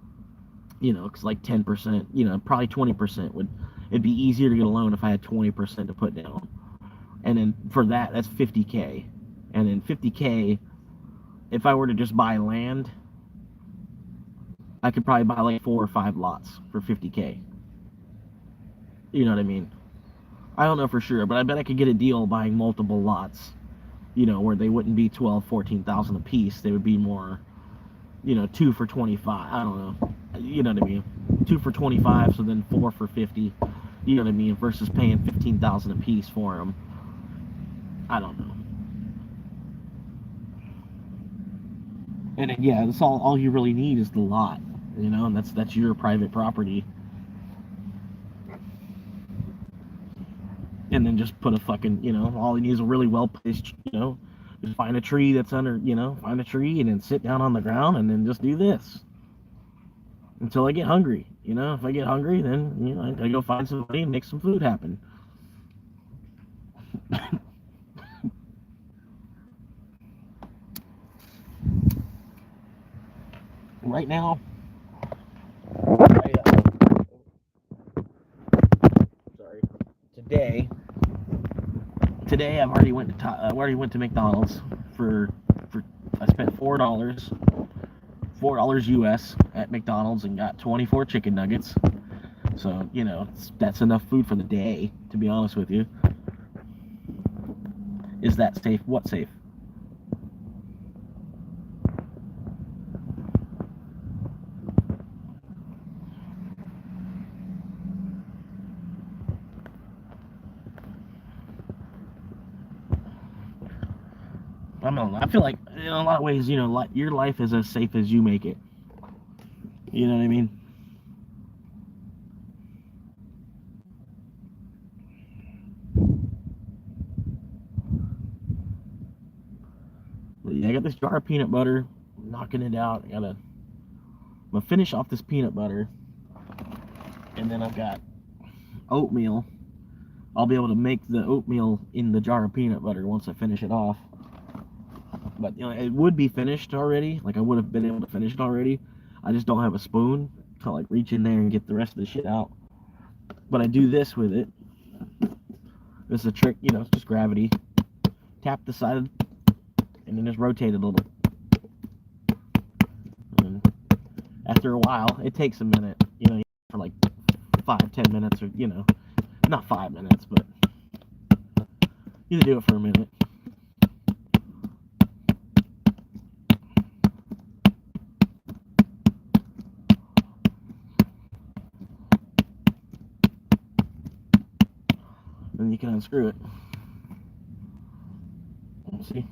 Because like 10%, probably 20% it'd be easier to get a loan if I had 20% to put down. and then for that, that's 50K, and then 50K, if I were to just buy land, I could probably buy like 4 or 5 lots for 50K. You know what I mean? I don't know for sure, but I bet I could get a deal buying multiple lots. Where they wouldn't be 12, 14,000 a piece. They would be more, two for 25. I don't know. You know what I mean? Two for 25, so then four for 50. You know what I mean? Versus paying 15,000 a piece for them. I don't know. And then, yeah, that's all you really need is the lot. And that's your private property. And then just put a fucking, all he needs is a really well placed, just find a tree that's under, find a tree and then sit down on the ground and then just do this until I get hungry. If I get hungry, then, I go find somebody and make some food happen. Right now, sorry, today I already went to McDonald's for I spent $4 US at McDonald's and got 24 chicken nuggets. So that's enough food for the day. To be honest with you, is that safe? What safe? I don't know. I feel like in a lot of ways, your life is as safe as you make it. You know what I mean? But yeah, I got this jar of peanut butter. I'm knocking it out. I'm gonna finish off this peanut butter, and then I've got oatmeal. I'll be able to make the oatmeal in the jar of peanut butter once I finish it off. But it would be finished already. Like I would have been able to finish it already. I just don't have a spoon to like reach in there and get the rest of the shit out. But I do this with it. This is a trick, it's just gravity. Tap the side and then just rotate it a little. And after a while, it takes a minute, for like 5, 10 minutes, or not 5 minutes, but you do it for a minute. Then you can unscrew it. See?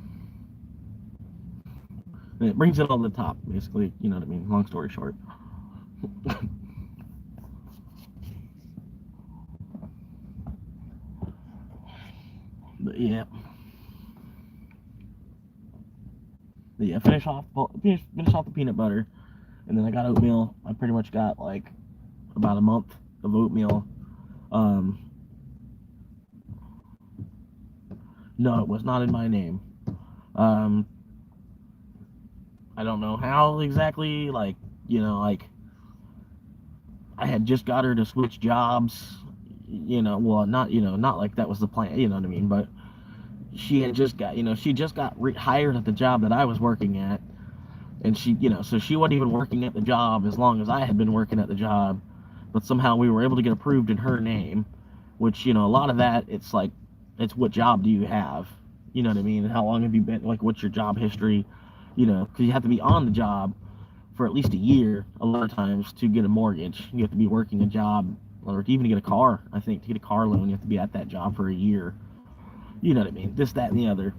And it brings it all to the top, basically, you know what I mean? Long story short. But yeah. Finish off the peanut butter, and then I got oatmeal. I pretty much got like about a month of oatmeal. No, it was not in my name. I don't know how exactly. Like I had just got her to switch jobs. Well, not like that was the plan. You know what I mean? But she had just got, hired at the job that I was working at, and so she wasn't even working at the job as long as I had been working at the job, but somehow we were able to get approved in her name, which, a lot of that, it's like, it's what job do you have? You know what I mean? How long have you been, like, what's your job history? Because you have to be on the job for at least a year, a lot of times, to get a mortgage. You have to be working a job, or even to get a car. I think to get a car loan, you have to be at that job for a year. You know what I mean? This, that, and the other.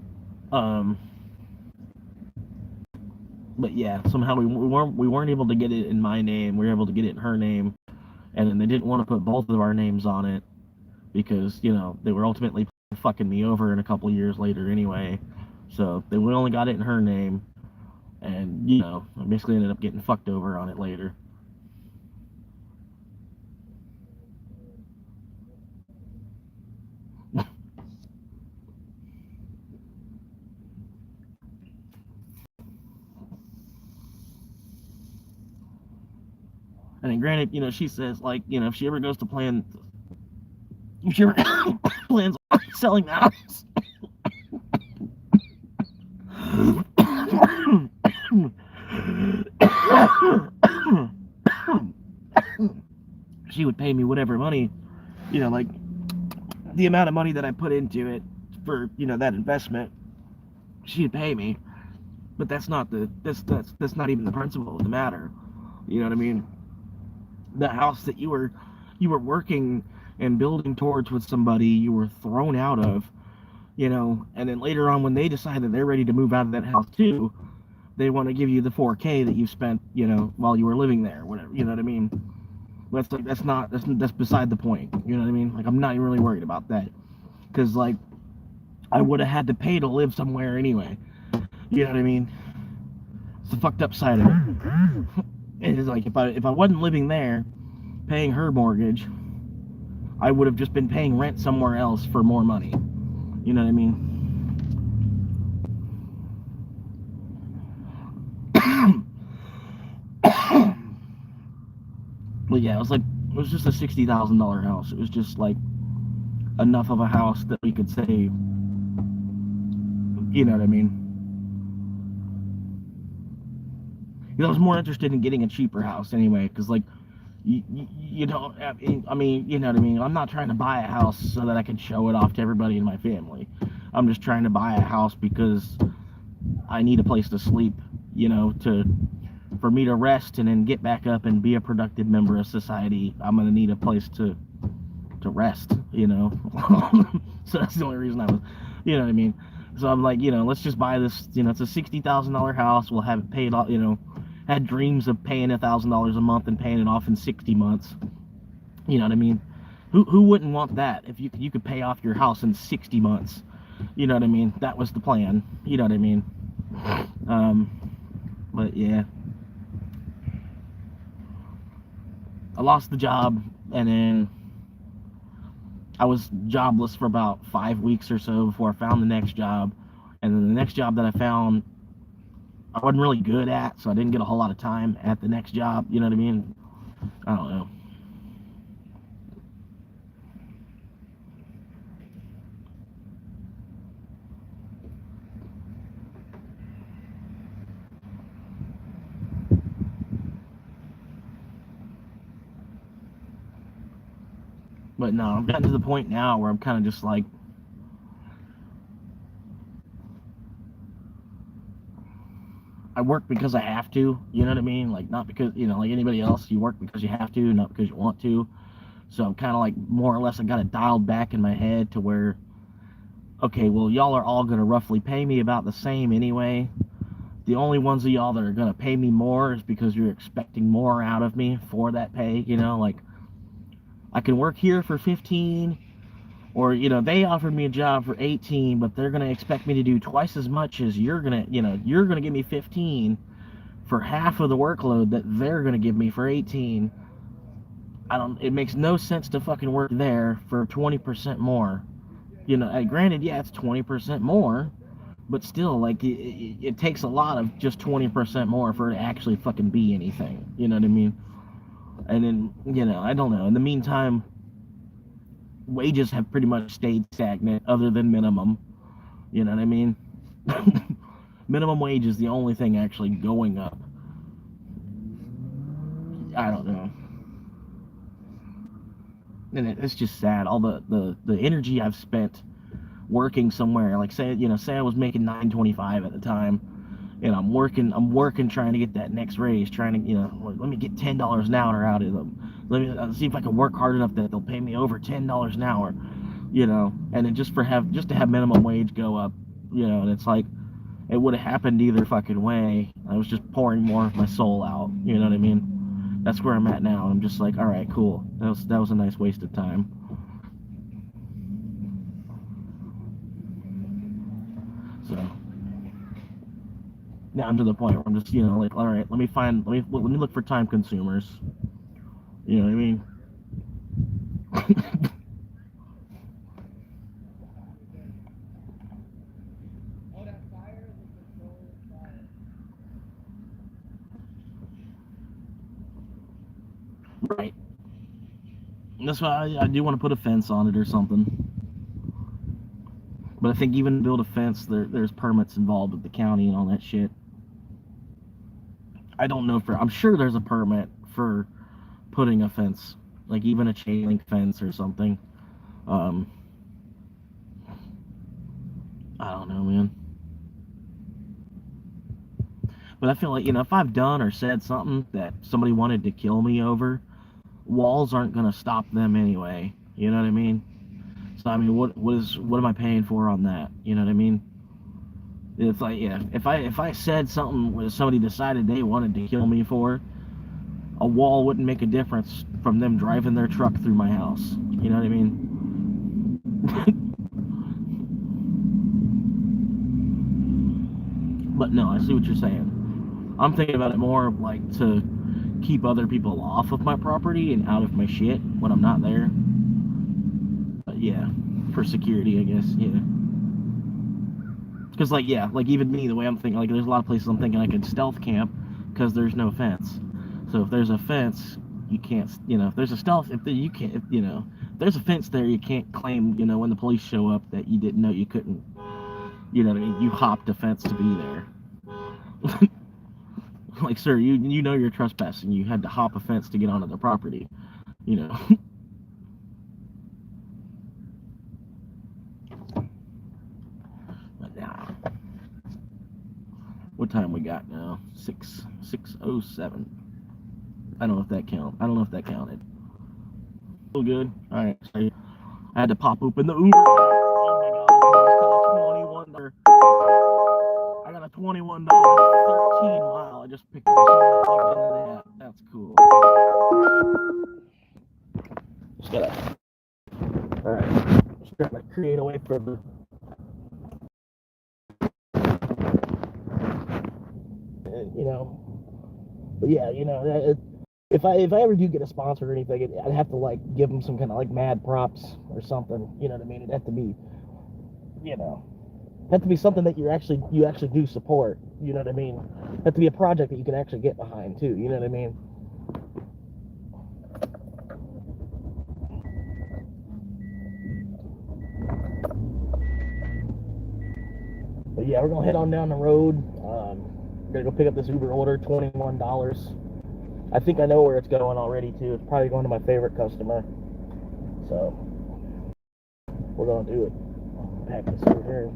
But yeah, somehow we weren't able to get it in my name. We were able to get it in her name, and then they didn't want to put both of our names on it because they were ultimately fucking me over in a couple years later anyway. So we only got it in her name, and I basically ended up getting fucked over on it later. And then granted, she says like if she ever goes to plan, if she ever plans selling the house. She would pay me whatever money, like the amount of money that I put into it for, that investment. She'd pay me, but that's not that's not even the principle of the matter. You know what I mean? The house that you were working and building towards with somebody, you were thrown out of, and then later on when they decide that they're ready to move out of that house too, they want to give you the 4K that you spent, while you were living there, whatever. You know what I mean? That's beside the point. You know what I mean? Like, I'm not even really worried about that, because like I would have had to pay to live somewhere anyway. You know what I mean? It's the fucked up side of it. It's like if I wasn't living there, paying her mortgage, I would have just been paying rent somewhere else for more money. You know what I mean? But yeah, it was just a $60,000 house. It was just like enough of a house that we could save. You know what I mean? I was more interested in getting a cheaper house anyway, because like you don't. I mean, you know what I mean. I'm not trying to buy a house so that I can show it off to everybody in my family. I'm just trying to buy a house because I need a place to sleep. For me to rest and then get back up and be a productive member of society. I'm gonna need a place to rest. So that's the only reason I was. You know what I mean. So I'm like, let's just buy this. It's a $60,000 house. We'll have it paid off. Had dreams of paying $1,000 a month and paying it off in 60 months. You know what I mean? Who wouldn't want that if you could pay off your house in 60 months? You know what I mean? That was the plan. You know what I mean? But yeah, I lost the job, and then I was jobless for about 5 weeks or so before I found the next job. And then the next job that I found, I wasn't really good at, so I didn't get a whole lot of time at the next job. You know what I mean? I don't know. But no, I've gotten to the point now where I'm kind of just like, I work because I have to, you know what I mean? Like, not because, like anybody else, you work because you have to, not because you want to. So I'm kind of like, more or less, I got it dialed back in my head to where, okay, well, y'all are all going to roughly pay me about the same anyway. The only ones of y'all that are going to pay me more is because you're expecting more out of me for that pay, like, I can work here for 15, or, they offered me a job for 18, but they're going to expect me to do twice as much as you're going to give me 15 for half of the workload that they're going to give me for 18. It makes no sense to fucking work there for 20% more. Granted, yeah, it's 20% more, but still, like, it takes a lot of just 20% more for it to actually fucking be anything. You know what I mean? And then, I don't know. In the meantime, wages have pretty much stayed stagnant other than minimum. You know what I mean? Minimum wage is the only thing actually going up. I don't know. And it's just sad. All the energy I've spent working somewhere, like say I was making $9.25 at the time, and I'm working trying to get that next raise, trying to, let me get $10 an hour out of them. Let me see if I can work hard enough that they'll pay me over $10 an hour, and then just to have minimum wage go up, and it's like, it would have happened either fucking way. I was just pouring more of my soul out, you know what I mean? That's where I'm at now. I'm just like, all right, cool. That was a nice waste of time. So now I'm to the point where I'm just, like, all right, let me look for time consumers. You know what I mean? Right. That's why I do want to put a fence on it or something. But I think even to build a fence, there's permits involved with the county and all that shit. I don't know I'm sure there's a permit for putting a fence, like even a chain link fence or something. Um, I don't know, man. But I feel like, if I've done or said something that somebody wanted to kill me over, walls aren't gonna stop them anyway. You know what I mean? So I mean, what am I paying for on that? You know what I mean? It's like, yeah, if I said something where somebody decided they wanted to kill me for, a wall wouldn't make a difference from them driving their truck through my house. You know what I mean? But no, I see what you're saying. I'm thinking about it more of like to keep other people off of my property and out of my shit when I'm not there. But yeah, for security, I guess. Yeah. Because like, yeah, like even me, the way I'm thinking, like there's a lot of places I'm thinking I could stealth camp because there's no fence. So if there's a fence, you can't, if there's a stealth, if there's a fence there, you can't claim, when the police show up that you didn't know you couldn't, you know what I mean? You hopped a fence to be there. Like, sir, you know you're trespassing. You had to hop a fence to get onto the property, you know. But now, what time we got now? 6:07. I don't know if that counted. Still good. All right. So I had to pop open the Uber. Oh my God! I got a $21 13 mile. I just picked up that. That's cool. Just gotta. All right. Just gotta create a way for the. But yeah, if I ever do get a sponsor or anything, I'd have to like give them some kind of like mad props or something. You know what I mean? It'd have to be, something that you actually do support. You know what I mean? It'd have to be a project that you can actually get behind too. You know what I mean? But yeah, we're gonna head on down the road. We're gonna go pick up this Uber order, $21. I think I know where it's going already too. It's probably going to my favorite customer. So we're gonna do it. Pack this over here.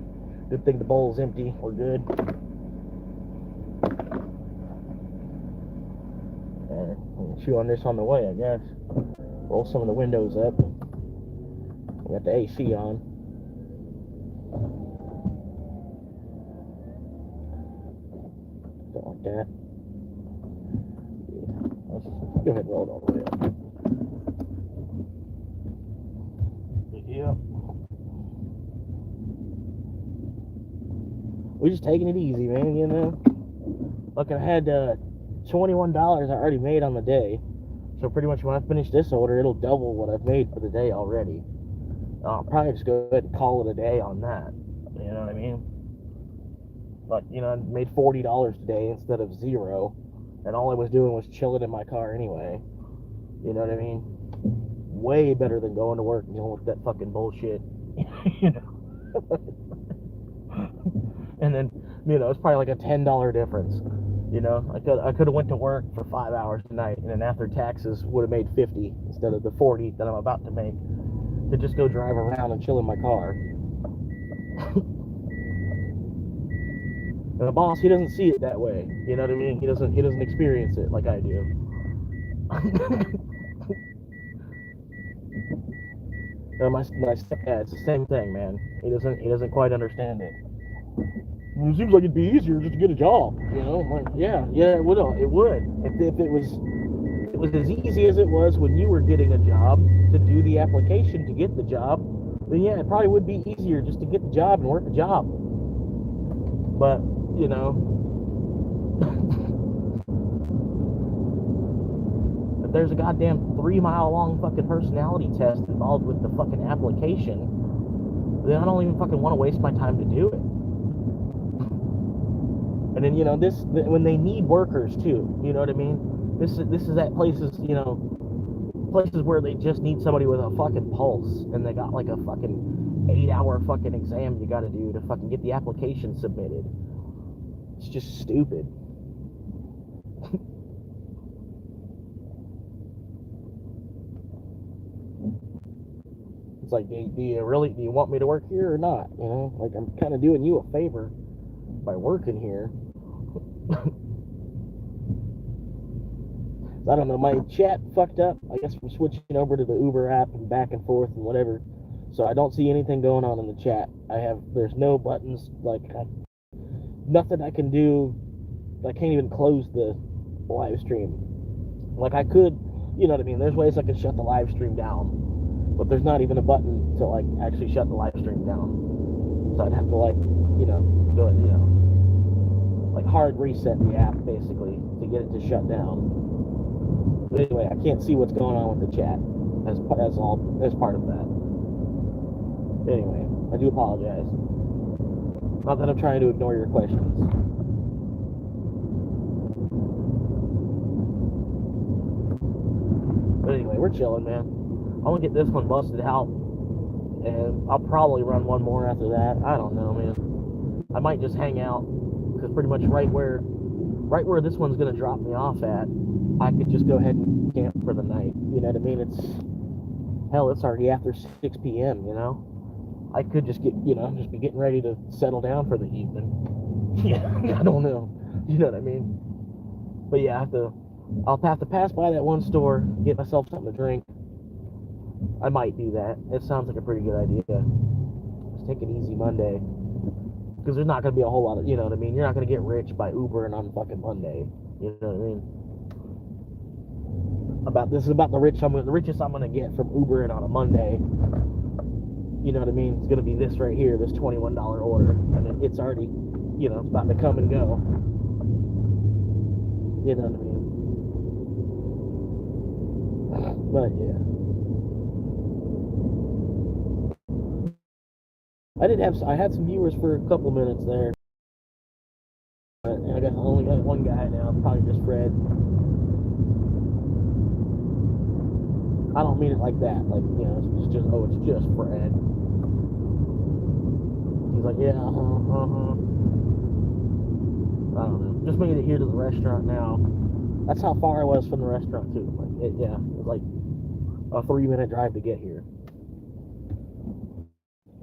Good thing the bowl's empty. We're good. We'll chew on this on the way, I guess. Roll some of the windows up. We got the AC on. Something like that. Let's go ahead and roll it all the way up. Yep. We're just taking it easy, man, Look, I had $21 I already made on the day. So pretty much when I finish this order, it'll double what I've made for the day already. I'll probably just go ahead and call it a day on that. You know what I mean? But, I made $40 today instead of $0. And all I was doing was chilling in my car anyway. You know what I mean? Way better than going to work and dealing with that fucking bullshit. And then, it's probably like a $10 difference. I could have went to work for 5 hours tonight, and then after taxes would have made 50 instead of the 40 that I'm about to make, to just go drive around and chill in my car. And the boss, he doesn't see it that way. You know what I mean? He doesn't experience it like I do. And my stepdad, it's the same thing, man. He doesn't quite understand it. It seems like it'd be easier just to get a job, Like, yeah, it would. It would if it was as easy as it was when you were getting a job to do the application to get the job. Then yeah, it probably would be easier just to get the job and work the job. But if there's a goddamn 3-mile long fucking personality test involved with the fucking application, then I don't even fucking want to waste my time to do it. And then when they need workers too, you know what I mean? This is at places, places where they just need somebody with a fucking pulse, and they got like a fucking 8-hour fucking exam you gotta do to fucking get the application submitted. It's just stupid. It's like, do you want me to work here or not? You know, like, I'm kind of doing you a favor by working here. I don't know, my chat fucked up, I guess, from switching over to the Uber app and back and forth and whatever. So I don't see anything going on in the chat. There's no buttons, like, nothing I can do. I can't even close the live stream. Like, I could, you know what I mean? There's ways I could shut the live stream down, but there's not even a button to, like, actually shut the live stream down. So I'd have to, like, you know, do it, you know, like, hard reset the app, basically, to get it to shut down. But anyway, I can't see what's going on with the chat as part of that. Anyway, I do apologize. Not that I'm trying to ignore your questions. But anyway, we're chilling, man. I'm gonna get this one busted out, and I'll probably run one more after that. I don't know, man. I might just hang out, because pretty much right where this one's gonna drop me off at, I could just go ahead and camp for the night. You know what I mean? It's already after 6 p.m., you know? I could just be getting ready to settle down for the evening. Yeah, I don't know. You know what I mean? But yeah, I'll have to pass by that one store, get myself something to drink. I might do that. It sounds like a pretty good idea. Just take it easy Monday. Because there's not going to be a whole lot of, you know what I mean? You're not going to get rich by Ubering on fucking Monday. You know what I mean? This is about the richest I'm going to get from Ubering on a Monday. You know what I mean? It's going to be this right here, this $21 order. And it's already, you know, about to come and go. You know what I mean? But yeah. I had some viewers for a couple minutes there. And I only got one guy now, probably just Fred. I don't mean it like that. Like, you know, it's just Fred. He's like, yeah, I don't know. Just made it here to the restaurant now. That's how far I was from the restaurant too. Like, it was like a 3-minute drive to get here.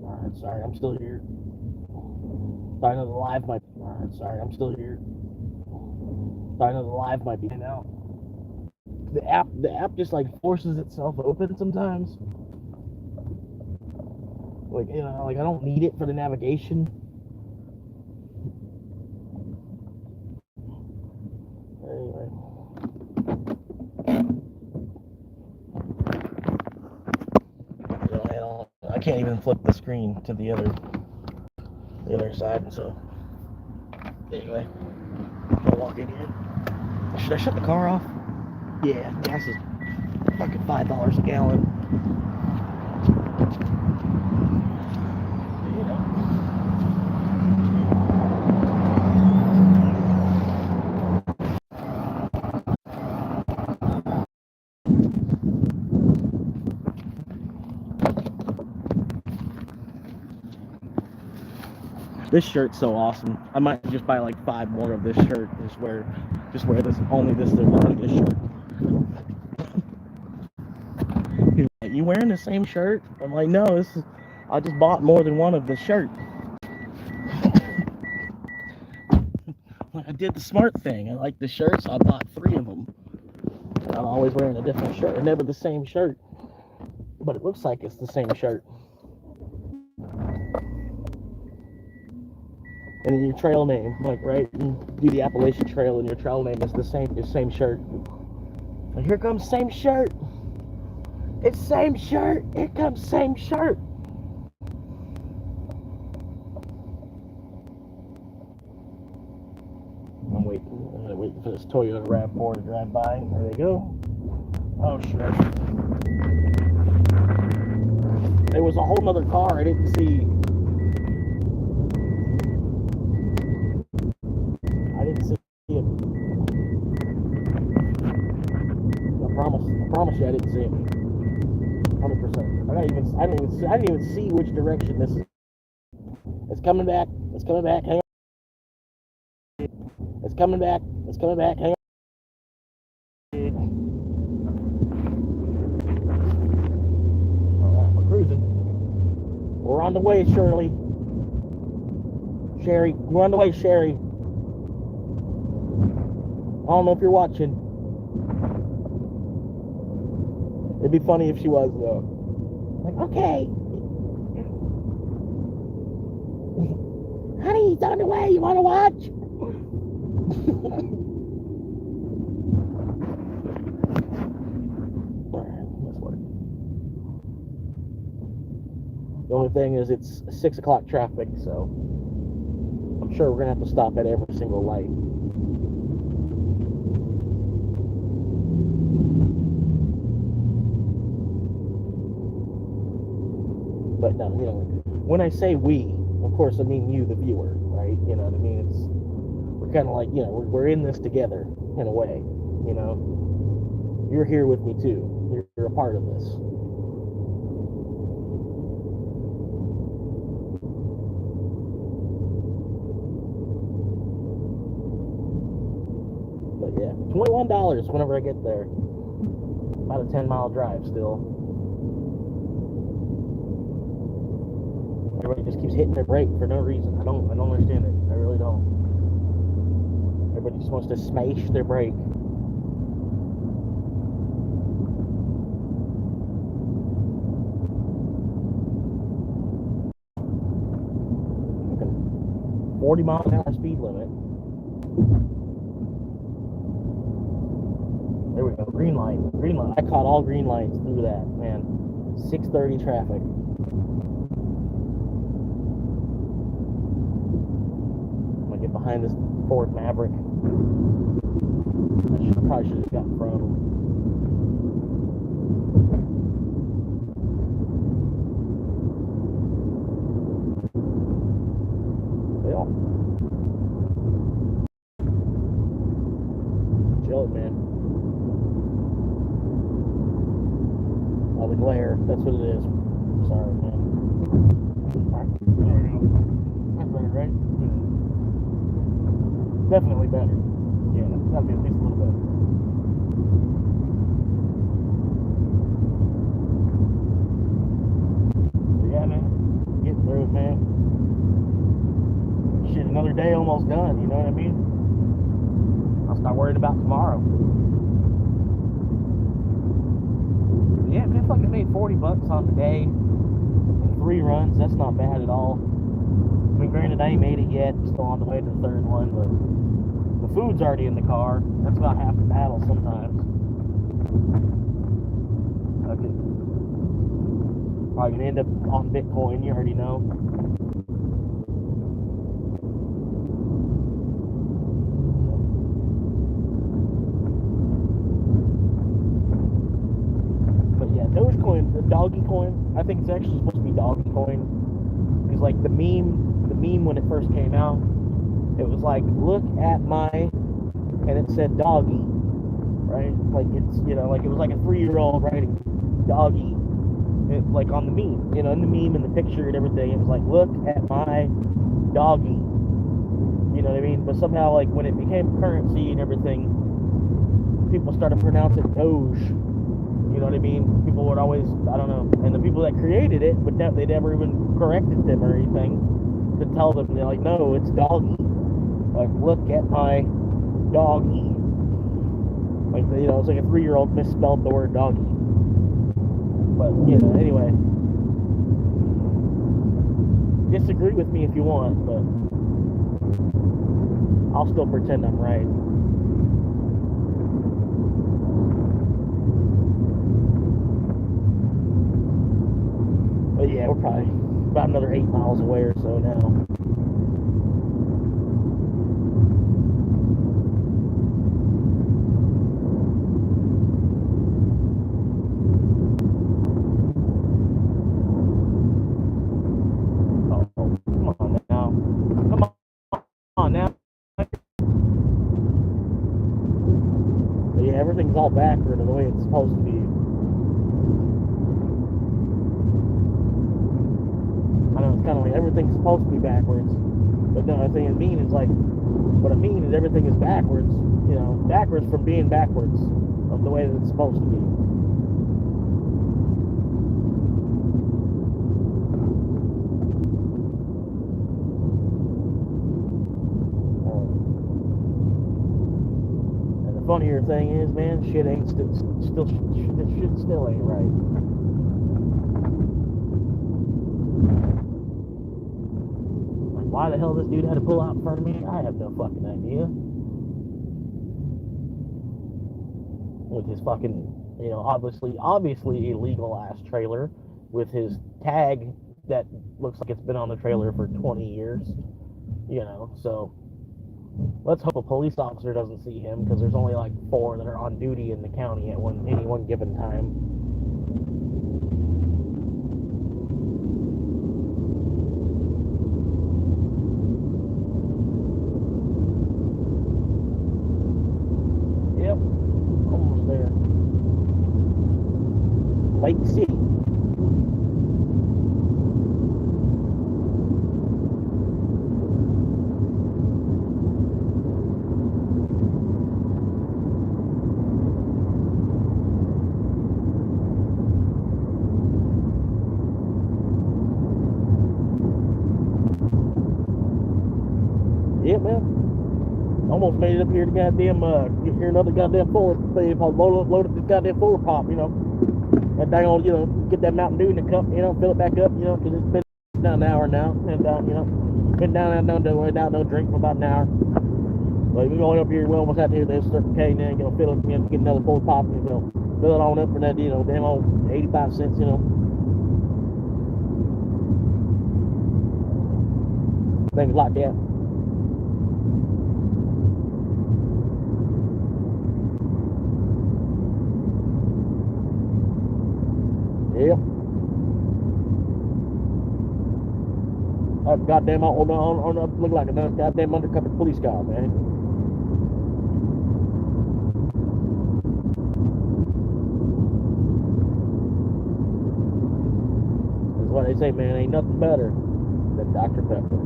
Alright, sorry, I'm still here. I know the live might. Alright, sorry, I'm still here. I know the live might be out. The app just like forces itself open sometimes. Like, you know, like I don't need it for the navigation. Anyway. I can't even flip the screen to the other side, so anyway, I'll walk in here. Should I shut the car off? Yeah, gas is fucking $5 a gallon. You know. This shirt's so awesome. I might just buy like 5 more of this shirt. Just wear this shirt. You wearing the same shirt? I'm like, no, I just bought more than one of this shirt. I did the smart thing. I like the shirt, so I bought 3 of them. I'm always wearing a different shirt, never the same shirt. But it looks like it's the same shirt. And then your trail name, like, right? You do the Appalachian Trail, and your trail name is the same shirt. And here comes same shirt. It's same shirt. Here comes same shirt. I'm waiting for this Toyota RAV4 to drive by. There they go. Oh shit. There was a whole nother car I didn't see. I promise you I didn't see him. 100%. I didn't even see which direction this is. It's coming back. It's coming back. Hang on. It's coming back. It's coming back. Hang on. Alright, we're cruising. We're on the way, Shirley. Sherry, we're on the way, Sherry. I don't know if you're watching. It'd be funny if she was, though. Like, okay. Honey, he's on the way. You want to watch? The only thing is it's 6 o'clock traffic, so I'm sure we're going to have to stop at every single light. But no, you know, when I say we, of course I mean you, the viewer, right? You know what I mean? We're kind of like, you know, we're in this together in a way, you know? You're here with me too. You're a part of this. But yeah, $21 whenever I get there. About a 10-mile drive still. Everybody just keeps hitting their brake for no reason. I don't understand it. I really don't. Everybody just wants to smash their brake. Okay. 40 miles an hour speed limit. There we go. Green light. Green light. I caught all green lights through that, man. 6:30 traffic. Get behind this Ford Maverick. I probably should have got in front of him. Yeah. Chill, man. All the glare. That's what it is. Sorry, man. There we go. That's better, right? Definitely better. Yeah, that'd be at least a little better. But yeah, man. Getting through it, man. Shit, another day almost done, you know what I mean? I'll start worrying about tomorrow. But yeah, man, fucking made $40 on the day. 3 runs, that's not bad at all. I mean, granted, I ain't made it yet. I'm still on the way to the 3rd one, but the food's already in the car. That's about half the battle sometimes. Okay. Probably gonna end up on Bitcoin, you already know. But yeah, Dogecoin, the doggy coin, I think it's actually supposed to be doggy coin. Because like the meme when it first came out, it was like, look at my, and it said doggy, right? Like it's, you know, like it was like a 3-year-old writing doggy, like on the meme, you know, in the meme and the picture and everything, it was like, look at my doggy, you know what I mean? But somehow, like when it became currency and everything, people started pronouncing Doge, you know what I mean? People would always, I don't know, and the people that created it, but they never even corrected them or anything to tell them. They're like, no, it's doggy. Like, look at my doggy. Like, you know, it's like a 3-year-old misspelled the word doggy. But, you know, anyway. Disagree with me if you want, but I'll still pretend I'm right. But yeah, we're probably about another 8 miles away or so now. Everything's all backward of the way it's supposed to be. I know it's kind of like everything's supposed to be backwards, but no, I think I mean is like, what I mean is everything is backwards, you know, backwards from being backwards of the way that it's supposed to be. And the funnier thing is, man, shit ain't shit still ain't right. Why the hell this dude had to pull out in front of me, I have no fucking idea. With his fucking, you know, obviously illegal ass trailer with his tag that looks like it's been on the trailer for 20 years, you know, so let's hope a police officer doesn't see him, because there's only like 4 that are on duty in the county at any one given time. Lake City. Yeah, man. Almost made it up here to goddamn, hear another goddamn fuller thing, loaded this goddamn fuller pop, you know. And dang old, you know, get that Mountain Dew in the cup, you know, fill it back up, you know, because it's been down an hour now, and you know, been down no drink for about an hour. But we're going up here, we almost have to hear this Circle K now, you know, fill it, you know, get another full pop, you know, fill it on up for that, you know, damn old 85 cents, you know. Things like that. Yeah. That goddamn look like a goddamn undercover police car, man. That's what they say, man. Ain't nothing better than Dr. Pepper.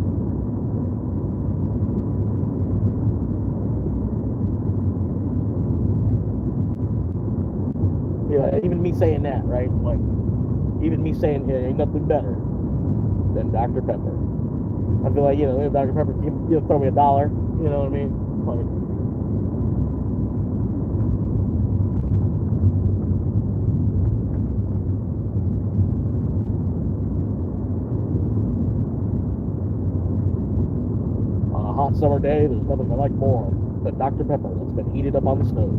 Yeah, even me saying that, right? Like, even me saying, yeah, ain't nothing better than Dr. Pepper. I feel like, you know, Dr. Pepper, you throw me $1, you know what I mean? Like, on a hot summer day, there's nothing I like more than Dr. Pepper that's been heated up on the stove.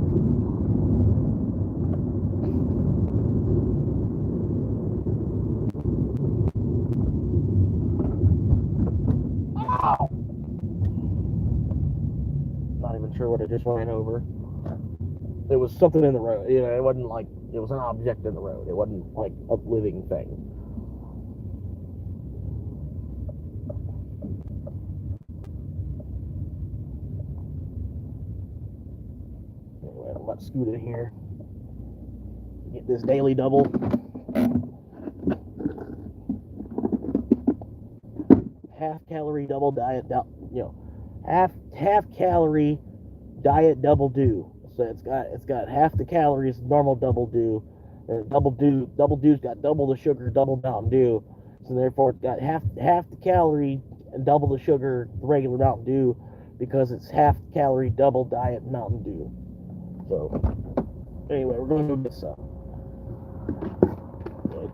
Ow! Not even sure what I just ran over. There was something in the road. You know, it wasn't like, it was an object in the road. It wasn't like a living thing. Anyway, I'm about to scoot in here. Get this daily double. Half-calorie double diet, you know, half-calorie diet double do. So it's got half the calories normal double do, and double do's got double the sugar, double Mountain Dew. So therefore it's got half the calorie and double the sugar regular Mountain Dew, because it's half-calorie double diet Mountain Dew. So anyway, we're going to do this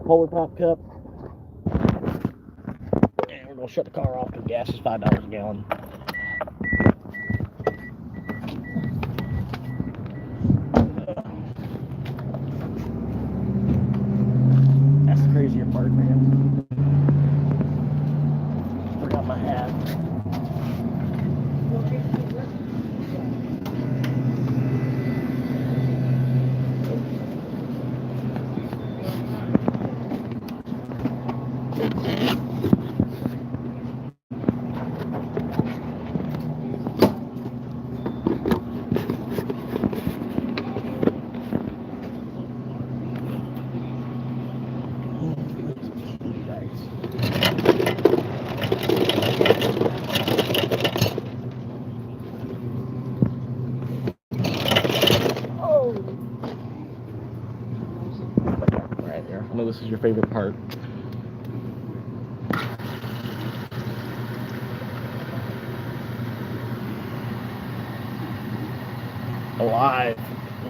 Polar Pop cup. We're gonna shut the car off because gas is $5 a gallon. That's the crazier part, man. Forgot my hat. know this is your favorite part.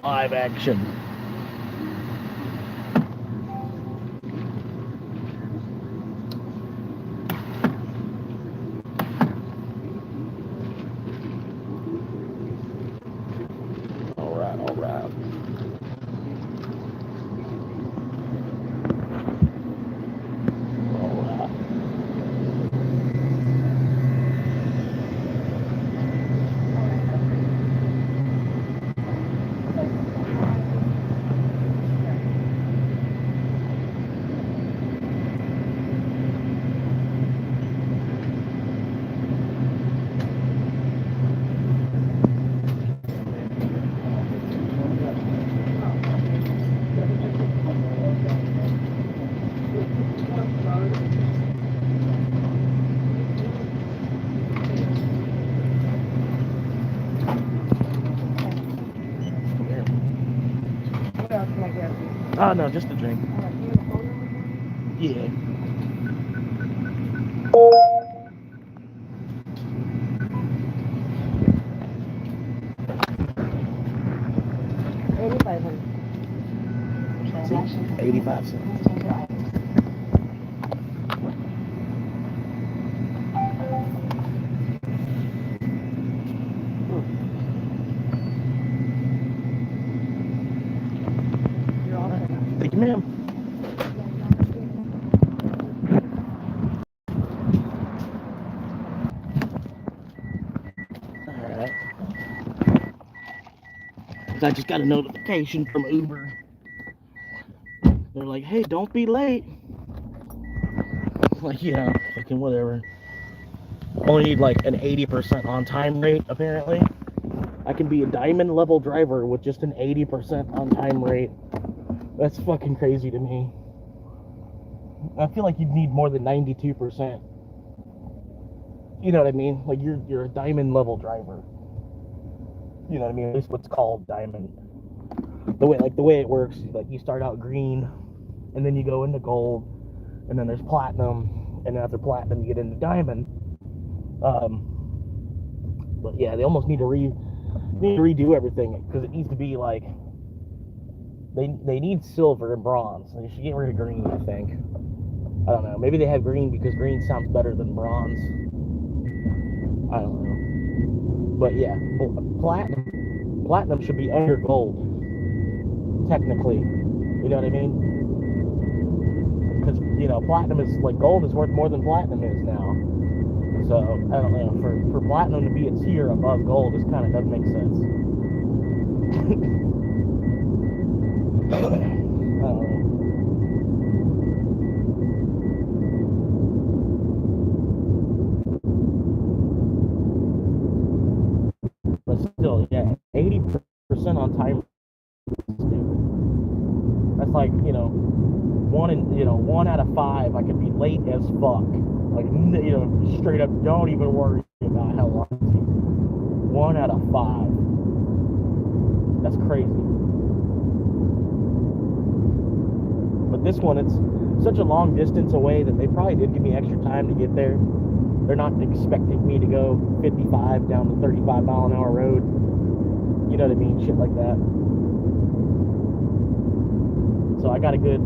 Live action. All right. Oh, no, just a drink. Yeah. $85. 85 cents. Thank you, ma'am. Alright. I just got a notification from Uber. They're like, hey, don't be late. Like, yeah, fucking whatever. Only need like an 80% on time rate, apparently. I can be a diamond level driver with just an 80% on time rate. That's fucking crazy to me. I feel like you'd need more than 92%. You know what I mean? Like you're a diamond level driver. You know what I mean? At least what's called diamond. The way it works, like you start out green, and then you go into gold, and then there's platinum, and then after platinum you get into diamond. But yeah, they almost need to redo everything because it needs to be like they need silver and bronze. They should get rid of green, I think. I don't know. Maybe they have green because green sounds better than bronze. I don't know. But yeah, platinum should be under gold, technically. You know what I mean? Because, you know, platinum is, like, gold is worth more than platinum is now. So, I don't know, for platinum to be a tier above gold just kind of doesn't make sense. I don't know. But still, yeah, 80% on time. That's like, you know, one out of 5, I could be late as fuck. Like, you know, straight up, don't even worry about how long it takes. 1 out of 5. That's crazy. But this one, it's such a long distance away that they probably did give me extra time to get there. They're not expecting me to go 55 down the 35 mile an hour road. You know what I mean? Shit like that. So I got a good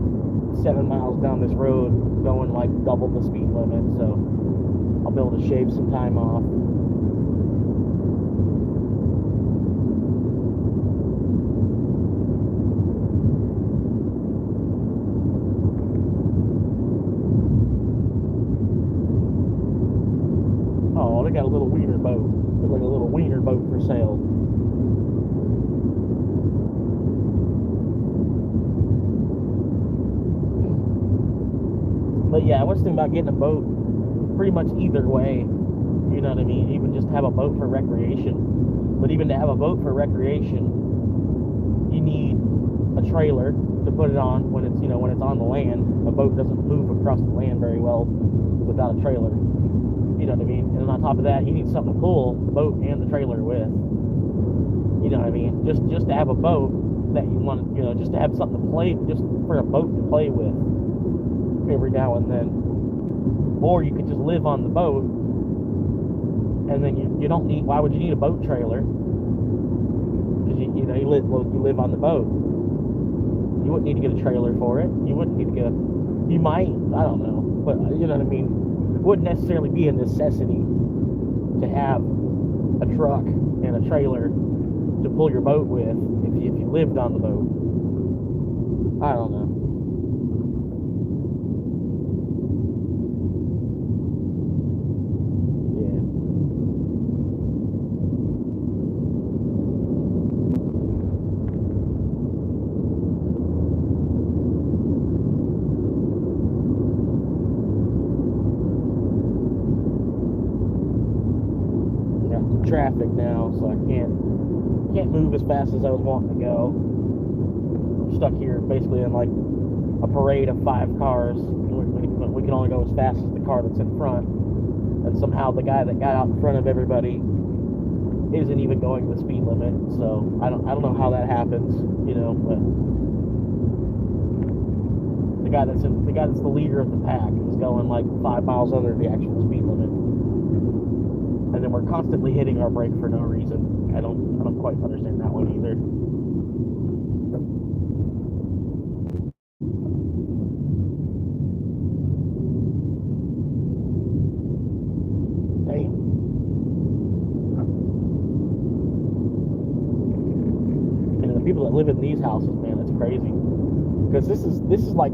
7 miles down this road going like double the speed limit, so I'll be able to shave some time off. Oh, they got a little wiener boat. There's like a little wiener boat for sale. But yeah, I was thinking about getting a boat pretty much either way. You know what I mean? Even just have a boat for recreation. But even to have a boat for recreation, you need a trailer to put it on when it's, you know, when it's on the land. A boat doesn't move across the land very well without a trailer. You know what I mean? And on top of that, you need something to pull the boat and the trailer with. You know what I mean? Just to have a boat, that you want, just to have something to play, just for a boat to play with every now and then. Or you could just live on the boat, and then you don't need. Why would you need a boat trailer? Because you live on the boat. You wouldn't need to get a trailer for it. You wouldn't need to get. You might. I don't know, but you know what I mean. It wouldn't necessarily be a necessity to have a truck and a trailer to pull your boat with if you lived on the boat. I don't know. Traffic now, so I can't move as fast as I was wanting to go. I'm stuck here basically in like a parade of 5 cars. We can only go as fast as the car that's in front, and somehow the guy that got out in front of everybody isn't even going the speed limit. So I don't know how that happens, but the guy that's the leader of the pack is going like 5 miles under the actual speed limit. And then we're constantly hitting our brake for no reason. I don't quite understand that one either. Damn. And the people that live in these houses, man, that's crazy. Because this is like